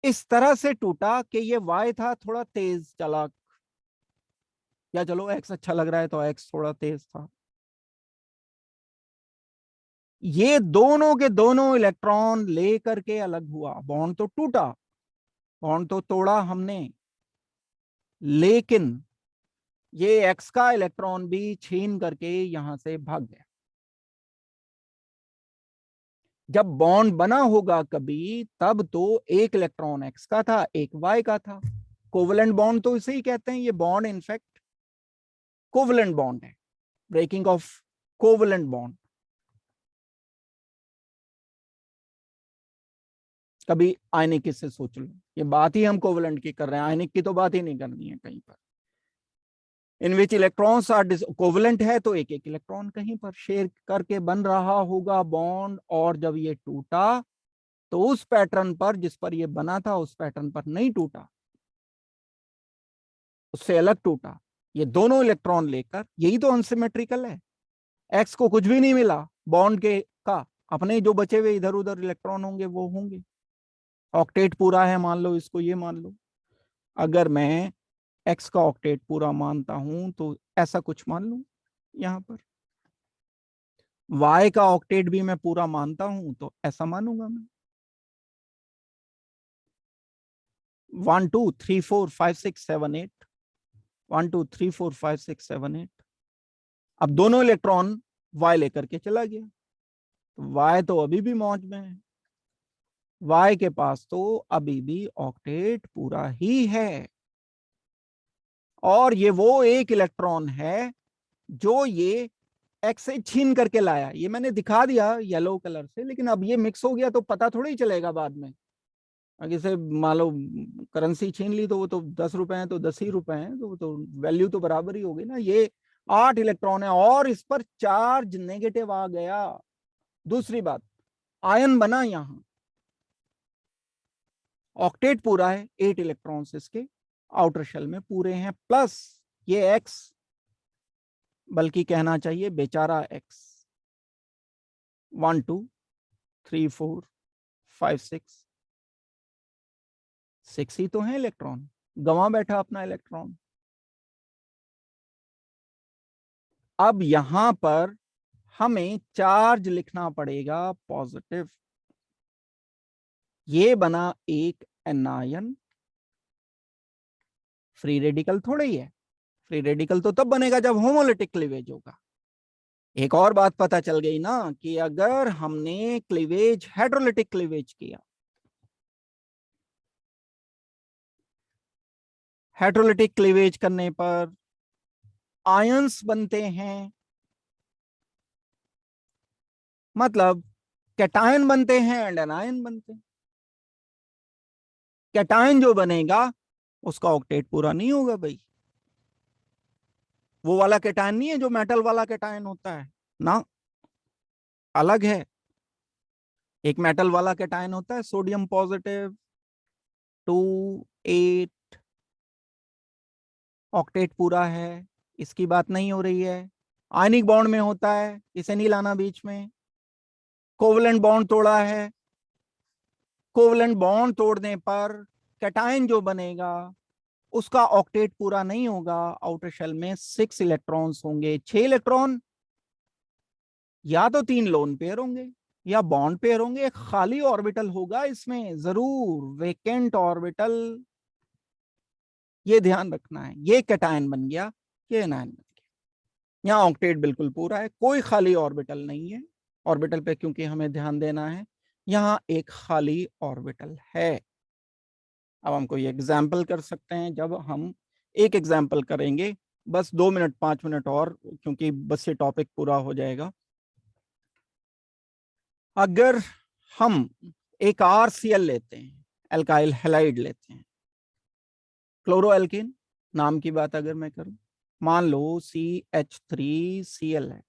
इस तरह से टूटा कि ये वाई था थोड़ा तेज चला, या चलो एक्स अच्छा लग रहा है तो एक्स थोड़ा तेज था। ये दोनों के दोनों इलेक्ट्रॉन लेकर के अलग हुआ, बॉन्ड तो टूटा, बॉन्ड तो तोड़ा हमने, लेकिन ये एक्स का इलेक्ट्रॉन भी छीन करके यहां से भाग गया। जब बॉन्ड बना होगा कभी, तब तो एक इलेक्ट्रॉन एक्स का था, एक वाई का था। कोवलेंट बॉन्ड तो इसे ही कहते हैं, ये बॉन्ड इनफैक्ट कोवलेंट बॉन्ड है, ब्रेकिंग ऑफ कोवलेंट बॉन्ड। कभी आयनिक से सोच लो, ये बात ही हम कोवेलेंट की कर रहे हैं, आयनिक की तो बात ही नहीं करनी है कहीं पर। इन विच इलेक्ट्रॉन्स आर कोवेलेंट है तो एक एक इलेक्ट्रॉन कहीं पर शेयर करके बन रहा होगा बॉन्ड, और जब ये टूटा तो उस पैटर्न पर जिस पर ये बना था उस पैटर्न पर नहीं टूटा, उससे अलग टूटा। ये दोनों इलेक्ट्रॉन लेकर, यही तो अनसिमेट्रिकल है। एक्स को कुछ भी नहीं मिला बॉन्ड के का, अपने जो बचे हुए इधर उधर इलेक्ट्रॉन होंगे वो होंगे। ऑक्टेट पूरा है मान लो, इसको ये मान लो। अगर मैं एक्स का ऑक्टेट पूरा मानता हूं तो ऐसा कुछ मान लू यहां पर। वाई का ऑक्टेट भी मैं पूरा मानता हूं तो ऐसा मानूंगा मैं। 1 2 3 4 5 6 7 8, 1 2 3 4 5 6 7 8। अब दोनों इलेक्ट्रॉन वाई लेकर के चला गया, तो वाई तो अभी भी मौज में है, वाई के पास तो अभी भी ऑक्टेट पूरा ही है। और ये वो एक इलेक्ट्रॉन है जो ये एक्स से छीन करके लाया। ये मैंने दिखा दिया येलो कलर से, लेकिन अब ये मिक्स हो गया तो पता थोड़ा ही चलेगा बाद में। अगर इसे मान लो करेंसी छीन ली तो वो तो 10 रुपए है तो 10 ही रुपए हैं, तो वो तो वैल्यू तो बराबर ही होगी ना। ये 8 इलेक्ट्रॉन है और इस पर चार्ज नेगेटिव आ गया। दूसरी बात, आयन बना यहां, ऑक्टेट पूरा है, 8 इलेक्ट्रॉन्स इसके आउटर शेल में पूरे हैं, प्लस ये एक्स, बल्कि कहना चाहिए बेचारा एक्स। 1 2 3 4 5 6 ही तो है इलेक्ट्रॉन, गंवा बैठा अपना इलेक्ट्रॉन। अब यहां पर हमें चार्ज लिखना पड़ेगा पॉजिटिव। ये बना एक एनायन, फ्री रेडिकल थोड़ा ही है। फ्री रेडिकल तो तब बनेगा जब होमोलिटिक क्लीवेज होगा। एक और बात पता चल गई ना कि अगर हमने क्लीवेज हाइड्रोलिटिक क्लीवेज किया, हाइड्रोलिटिक क्लीवेज करने पर आयंस बनते हैं, मतलब कैटायन बनते हैं एंड एनायन बनते हैं। कैटायन जो बनेगा उसका ऑक्टेट पूरा नहीं होगा भाई। वो वाला कैटायन नहीं है जो मेटल वाला कैटायन होता है ना, अलग है। एक मेटल वाला कैटायन होता है सोडियम पॉजिटिव 2 8, ऑक्टेट पूरा है, इसकी बात नहीं हो रही है। आयनिक बॉन्ड में होता है, इसे नहीं लाना बीच में। कोवलेंट बॉन्ड तोड़ा है, कोवलेंट बॉन्ड तोड़ने पर कैटायन जो बनेगा उसका ऑक्टेट पूरा नहीं होगा। आउटर शेल में 6 इलेक्ट्रॉन्स होंगे, 6 इलेक्ट्रॉन, या तो 3 लोन पेयर होंगे या बॉन्ड पेयर होंगे, एक खाली ऑर्बिटल होगा इसमें जरूर, वेकेंट ऑर्बिटल। ये ध्यान रखना है, ये कैटायन बन गया, ये एनायन बन गया। यहाँ ऑक्टेट बिल्कुल पूरा है, कोई खाली ऑर्बिटल नहीं है। ऑर्बिटल पे क्योंकि हमें ध्यान देना है, यहाँ एक खाली ऑर्बिटल है। अब हम कोई एग्जाम्पल कर सकते हैं, जब हम एक एग्जाम्पल करेंगे, बस 2 मिनट 5 मिनट और, क्योंकि बस ये टॉपिक पूरा हो जाएगा। अगर हम एक RCl लेते हैं, एल्काइल हैलाइड लेते हैं, क्लोरो एल्किन नाम की बात अगर मैं करूं, मान लो CH3Cl है,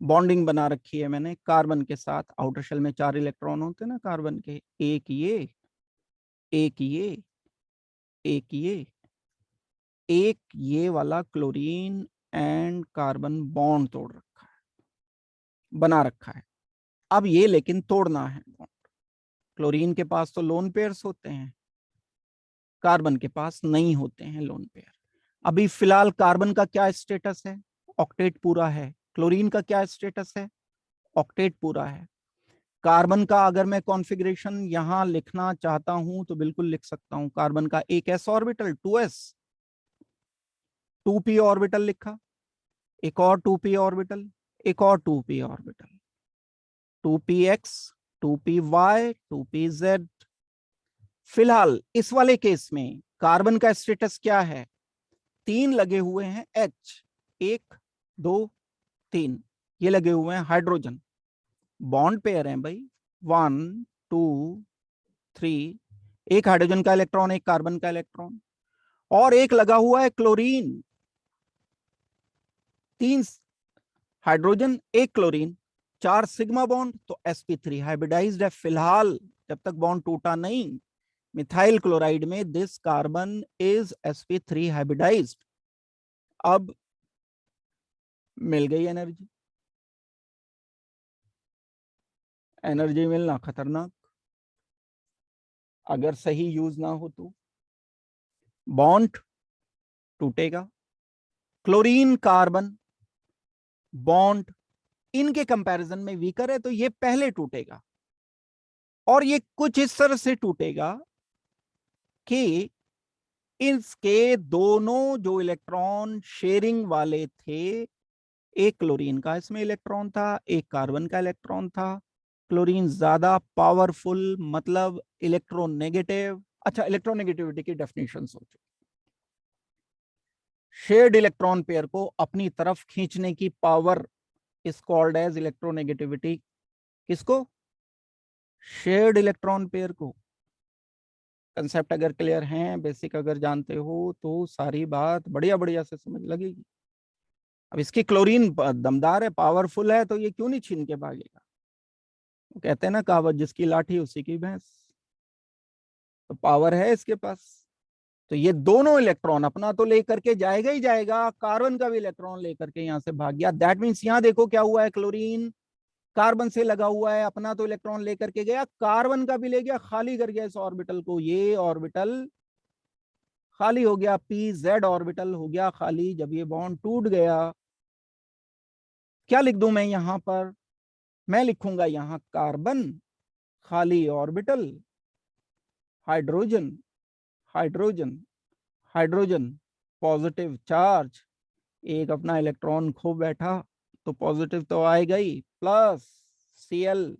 बॉन्डिंग बना रखी है मैंने कार्बन के साथ। आउटर शेल में 4 इलेक्ट्रॉन होते हैं ना कार्बन के, एक ये, एक ये, एक ये वाला क्लोरीन एंड कार्बन बॉन्ड तोड़ रखा है, बना रखा है। अब ये लेकिन तोड़ना है बॉन्ड। क्लोरीन के पास तो लोन पेयर्स होते हैं, कार्बन के पास नहीं होते हैं लोन पेयर। अभी फिलहाल कार्बन का क्या स्टेटस है, ऑक्टेट पूरा है। क्लोरीन का क्या स्टेटस है, ऑक्टेट पूरा है। कार्बन का अगर मैं कॉन्फ़िगरेशन यहां लिखना चाहता हूं तो बिल्कुल लिख सकता हूं। कार्बन का एक s orbital 2s, 2p orbital लिखा, एक और 2p ऑर्बिटल, एक और 2p orbital, 2px, 2py, 2pz। फिलहाल इस वाले केस में कार्बन का स्टेटस क्या है, 3 लगे हुए हैं H, 1 2 3, ये लगे हुए हैं हाइड्रोजन, बॉन्ड पेयर हैं भाई, 1 2 3, एक हाइड्रोजन का इलेक्ट्रॉन, एक कार्बन का इलेक्ट्रॉन, और एक लगा हुआ है क्लोरीन, 3 हाइड्रोजन, एक क्लोरीन, 4 सिग्मा बॉन्ड, तो sp3 हाइब्रिडाइज्ड है फिलहाल, जब तक बॉन्ड टूटा नहीं। मिथाइल क्लोराइड में this carbon is sp3 hybridised. अब मिल गई एनर्जी, एनर्जी मिलना खतरनाक अगर सही यूज ना हो तो। बॉन्ड टूटेगा, क्लोरीन कार्बन बॉन्ड इनके कंपैरिजन में वीकर है, तो ये पहले टूटेगा, और ये कुछ इस तरह से टूटेगा कि इसके दोनों जो इलेक्ट्रॉन शेयरिंग वाले थे, एक क्लोरीन का इसमें इलेक्ट्रॉन था, एक कार्बन का इलेक्ट्रॉन था, क्लोरीन ज्यादा पावरफुल, मतलब इलेक्ट्रोनेगेटिव। अच्छा, इलेक्ट्रोनेगेटिविटी की डेफिनेशन सोचो, शेयर्ड इलेक्ट्रॉन पेयर को अपनी तरफ खींचने की power is called as electronegativity. किसको? शेयर्ड इलेक्ट्रॉन पेयर को। कंसेप्ट अगर क्लियर हैं, बेसिक अगर जानते हो, तो सारी बात बढ़िया बढ़िया से समझ लगेगी। अब इसकी क्लोरीन दमदार है, पावरफुल है, तो ये क्यों नहीं छीन के भागेगा? वो कहते हैं ना कहावत, जिसकी लाठी उसी की भैंस, तो पावर है इसके पास। तो ये दोनों इलेक्ट्रॉन अपना तो लेकर के जाएगा ही जाएगा, कार्बन का भी इलेक्ट्रॉन लेकर के यहां से भाग गया। दैट मीन्स यहां देखो क्या हुआ है, क्लोरीन कार्बन से लगा हुआ है, अपना तो इलेक्ट्रॉन लेकर के गया, कार्बन का भी ले गया, खाली कर गया इस ऑर्बिटल को। ये ऑर्बिटल खाली हो गया, पी जेड ऑर्बिटल हो गया खाली जब ये बॉन्ड टूट गया। क्या लिख दूं मैं यहां पर? मैं लिखूंगा यहां कार्बन खाली orbital, hydrogen hydrogen hydrogen positive charge, एक अपना इलेक्ट्रॉन खो बैठा, तो पॉजिटिव तो आएगा ही, प्लस सीएल।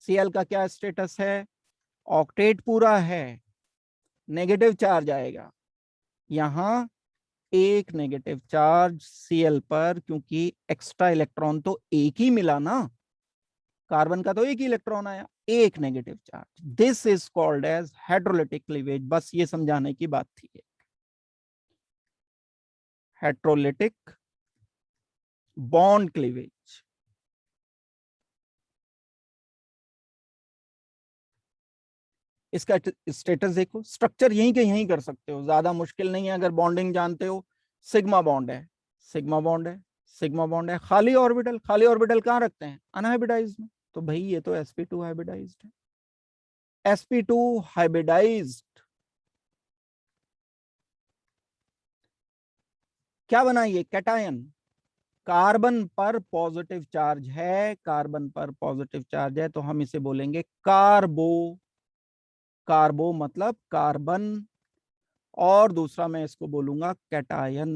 सीएल का क्या स्टेटस है? ऑक्टेट पूरा है, नेगेटिव चार्ज आएगा यहां, एक नेगेटिव चार्ज सीएल पर, क्योंकि एक्स्ट्रा इलेक्ट्रॉन तो एक ही मिला ना, कार्बन का तो एक ही इलेक्ट्रॉन आया, एक negative charge. This is called as hydrolytic cleavage. बस ये समझाने की बात थी, हाइड्रोलिटिक बॉन्ड क्लीवेज। इसका स्टेटस देखो, स्ट्रक्चर यहीं के यहीं कर सकते हो, ज्यादा मुश्किल नहीं है अगर बॉन्डिंग जानते हो। सिग्मा बॉन्ड है, सिग्मा बॉन्ड है, सिग्मा बॉन्ड है, खाली ऑर्बिटल, खाली ऑर्बिटल कहाँ रखते हैं? अनहाइब्रिडाइज्ड में। तो भाई ये तो sp2 हाइब्रिडाइज्ड है, sp2 हाइब्रिडाइज्ड। क्या बना ये? कैटायन। कार्बन पर पॉजिटिव चार्ज है, कार्बन पर पॉजिटिव चार्ज है, तो हम इसे बोलेंगे कार्बो। कार्बो मतलब कार्बन, और दूसरा मैं इसको बोलूंगा कैटायन।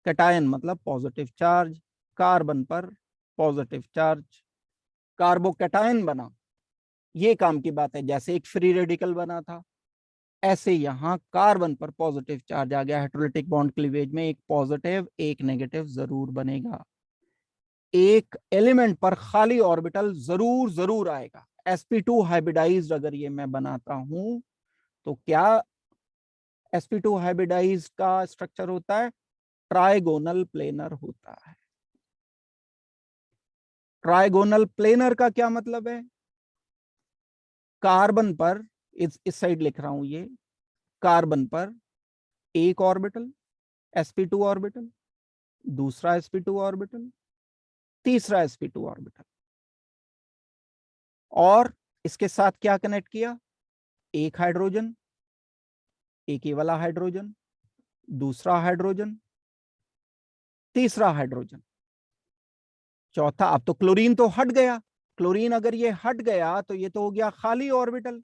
कैटायन मतलब पॉजिटिव चार्ज, कार्बन पर पॉजिटिव चार्ज, कार्बो कैटायन बना। ये काम की बात है, जैसे एक फ्री रेडिकल बना था, ऐसे यहां कार्बन पर पॉजिटिव चार्ज आ गया। हाइड्रोलिटिक बॉन्ड क्लीवेज में एक पॉजिटिव एक नेगेटिव जरूर बनेगा, एक एलिमेंट पर खाली ऑर्बिटल जरूर जरूर आएगा। sp2 हाइब्रिडाइज्ड अगर ये मैं बनाता हूं, तो क्या sp2 हाइब्रिडाइज्ड का स्ट्रक्चर होता है? ट्राइगोनल प्लेनर होता है। ट्राइगोनल प्लेनर का क्या मतलब है? कार्बन पर, इस साइड लिख रहा हूं ये, कार्बन पर एक ऑर्बिटल sp2 ऑर्बिटल, दूसरा sp2 ऑर्बिटल, तीसरा sp2 ऑर्बिटल, और इसके साथ क्या कनेक्ट किया? एक हाइड्रोजन, एक ही वाला हाइड्रोजन, दूसरा हाइड्रोजन, तीसरा हाइड्रोजन, चौथा। अब तो क्लोरीन तो हट गया, क्लोरीन अगर ये हट गया तो ये तो हो गया खाली ऑर्बिटल।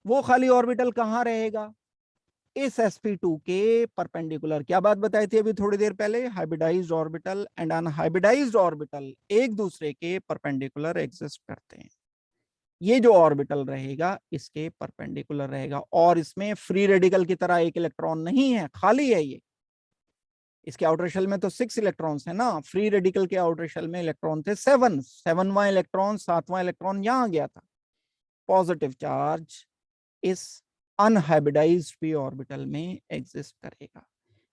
वो खाली ऑर्बिटल कहां रहेगा? इस sp2 के परपेंडिकुलर। क्या बात बताई थी अभी थोड़ी देर पहले? Hybridised orbital and unhybridised orbital एक दूसरे के परपेंडिकुलर एग्जिस्ट करते हैं। ये जो ऑर्बिटल रहेगा इसके परपेंडिकुलर रहेगा, और इसमें फ्री रेडिकल की तरह एक इलेक्ट्रॉन नहीं है, खाली है ये। इसके आउटर शेल में तो 6 इलेक्ट्रॉन्स है ना, फ्री रेडिकल के आउटर शेल में इलेक्ट्रॉन थे 7। 7वां इलेक्ट्रॉन, 7वां इलेक्ट्रॉन यहां गया था, पॉजिटिव चार्ज इस अनहाइब्रिडाइज्ड पी ऑर्बिटल में एग्जिस्ट करेगा।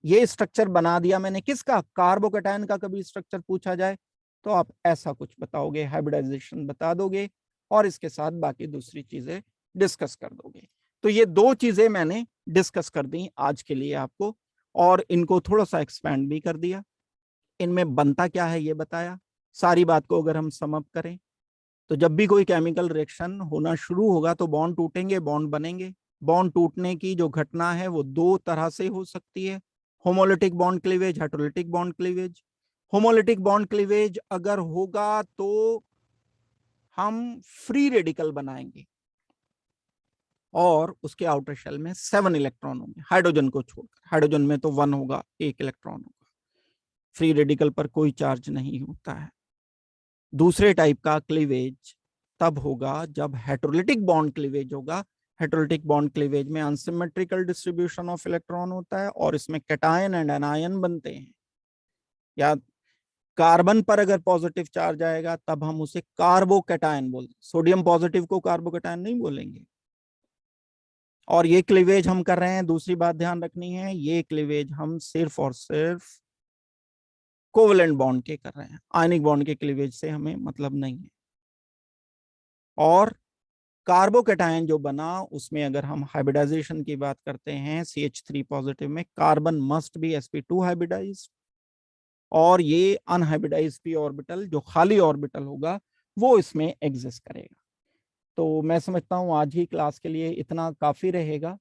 ये स्ट्रक्चर बना दिया मैंने किसका, कार्बोकैटायन का। कभी स्ट्रक्चर पूछा जाए तो आप ऐसा कुछ बताओगे, हाइब्रिडाइजेशन बता दोगे और इसके साथ बाकी दूसरी चीजें डिस्कस कर दोगे। तो ये दो चीजें मैंने डिस्कस कर दी आज के लिए आपको, और इनको थोड़ा सा एक्सपैंड भी कर दिया। इनमें बनता क्या है ये बताया। सारी बात को अगर हम सम अप करें तो जब भी कोई केमिकल रिएक्शन होना शुरू होगा तो बॉन्ड टूटेंगे, बॉन्ड बनेंगे। बॉन्ड टूटने की जो घटना है वो दो तरह से हो सकती है, homolytic bond cleavage, heterolytic bond cleavage. Homolytic bond cleavage अगर होगा तो हम फ्री रेडिकल बनाएंगे और उसके आउटर शेल में 7 इलेक्ट्रॉन होंगे, हाइड्रोजन को छोड़कर। हाइड्रोजन में तो 1 होगा, 1 इलेक्ट्रॉन होगा। फ्री रेडिकल पर कोई चार्ज नहीं होता है। दूसरे टाइप का क्लीवेज तब होगा जब हेटेरोलिटिक बॉन्ड क्लीवेज होगा। हेटेरोलिटिक बॉन्ड क्लीवेज में अनसिमेट्रिकल डिस्ट्रीब्यूशन ऑफ इलेक्ट्रॉन होता है और इसमें कैटायन एंड एनायन बनते हैं। या कार्बन पर अगर पॉजिटिव चार्ज आएगा तब हम उसे कार्बोकैटायन बोलते हैं। सोडियम पॉजिटिव को कार्बोकैटायन नहीं बोलेंगे। और ये क्लीवेज हम कर रहे हैं, दूसरी बात ध्यान रखनी है, ये क्लीवेज हम सिर्फ और सिर्फ कोवेलेंट बॉन्ड के कर रहे हैं, आयनिक बॉन्ड के क्लीवेज से हमें मतलब नहीं है। और कार्बोकैटायन जो बना उसमें अगर हम हाइब्रिडाइजेशन की बात करते हैं CH3 पॉजिटिव में, carbon must be sp2 hybridised, और ये अनहाइब्रिडाइज्ड p ऑर्बिटल जो खाली ऑर्बिटल होगा वो इसमें एग्जिस्ट करेगा। तो मैं समझता हूँ आज की क्लास के लिए इतना काफी रहेगा।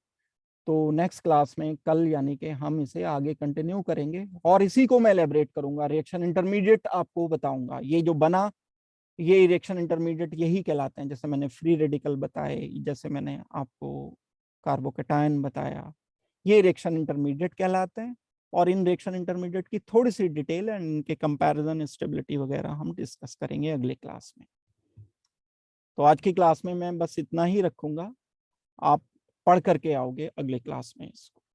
तो नेक्स्ट क्लास में कल यानी कि हम इसे आगे कंटिन्यू करेंगे और इसी को मैं एलेबरेट करूंगा। रिएक्शन इंटरमीडिएट आपको बताऊंगा, ये जो बना ये रिएक्शन इंटरमीडिएट यही कहलाते हैं। जैसे मैंने फ्री रेडिकल बताए, जैसे मैंने आपको कार्बोकैटायन बताया, ये रिएक्शन इंटरमीडिएट कहलाते हैं। और इन रिएक्शन इंटरमीडिएट की थोड़ी सी डिटेल एंड इनके कंपैरिजन, स्टेबिलिटी वगैरह हम डिस्कस करेंगे अगले क्लास में। तो आज की क्लास में मैं बस इतना ही रखूंगा, आप पढ़ करके आओगे अगले क्लास में इसको।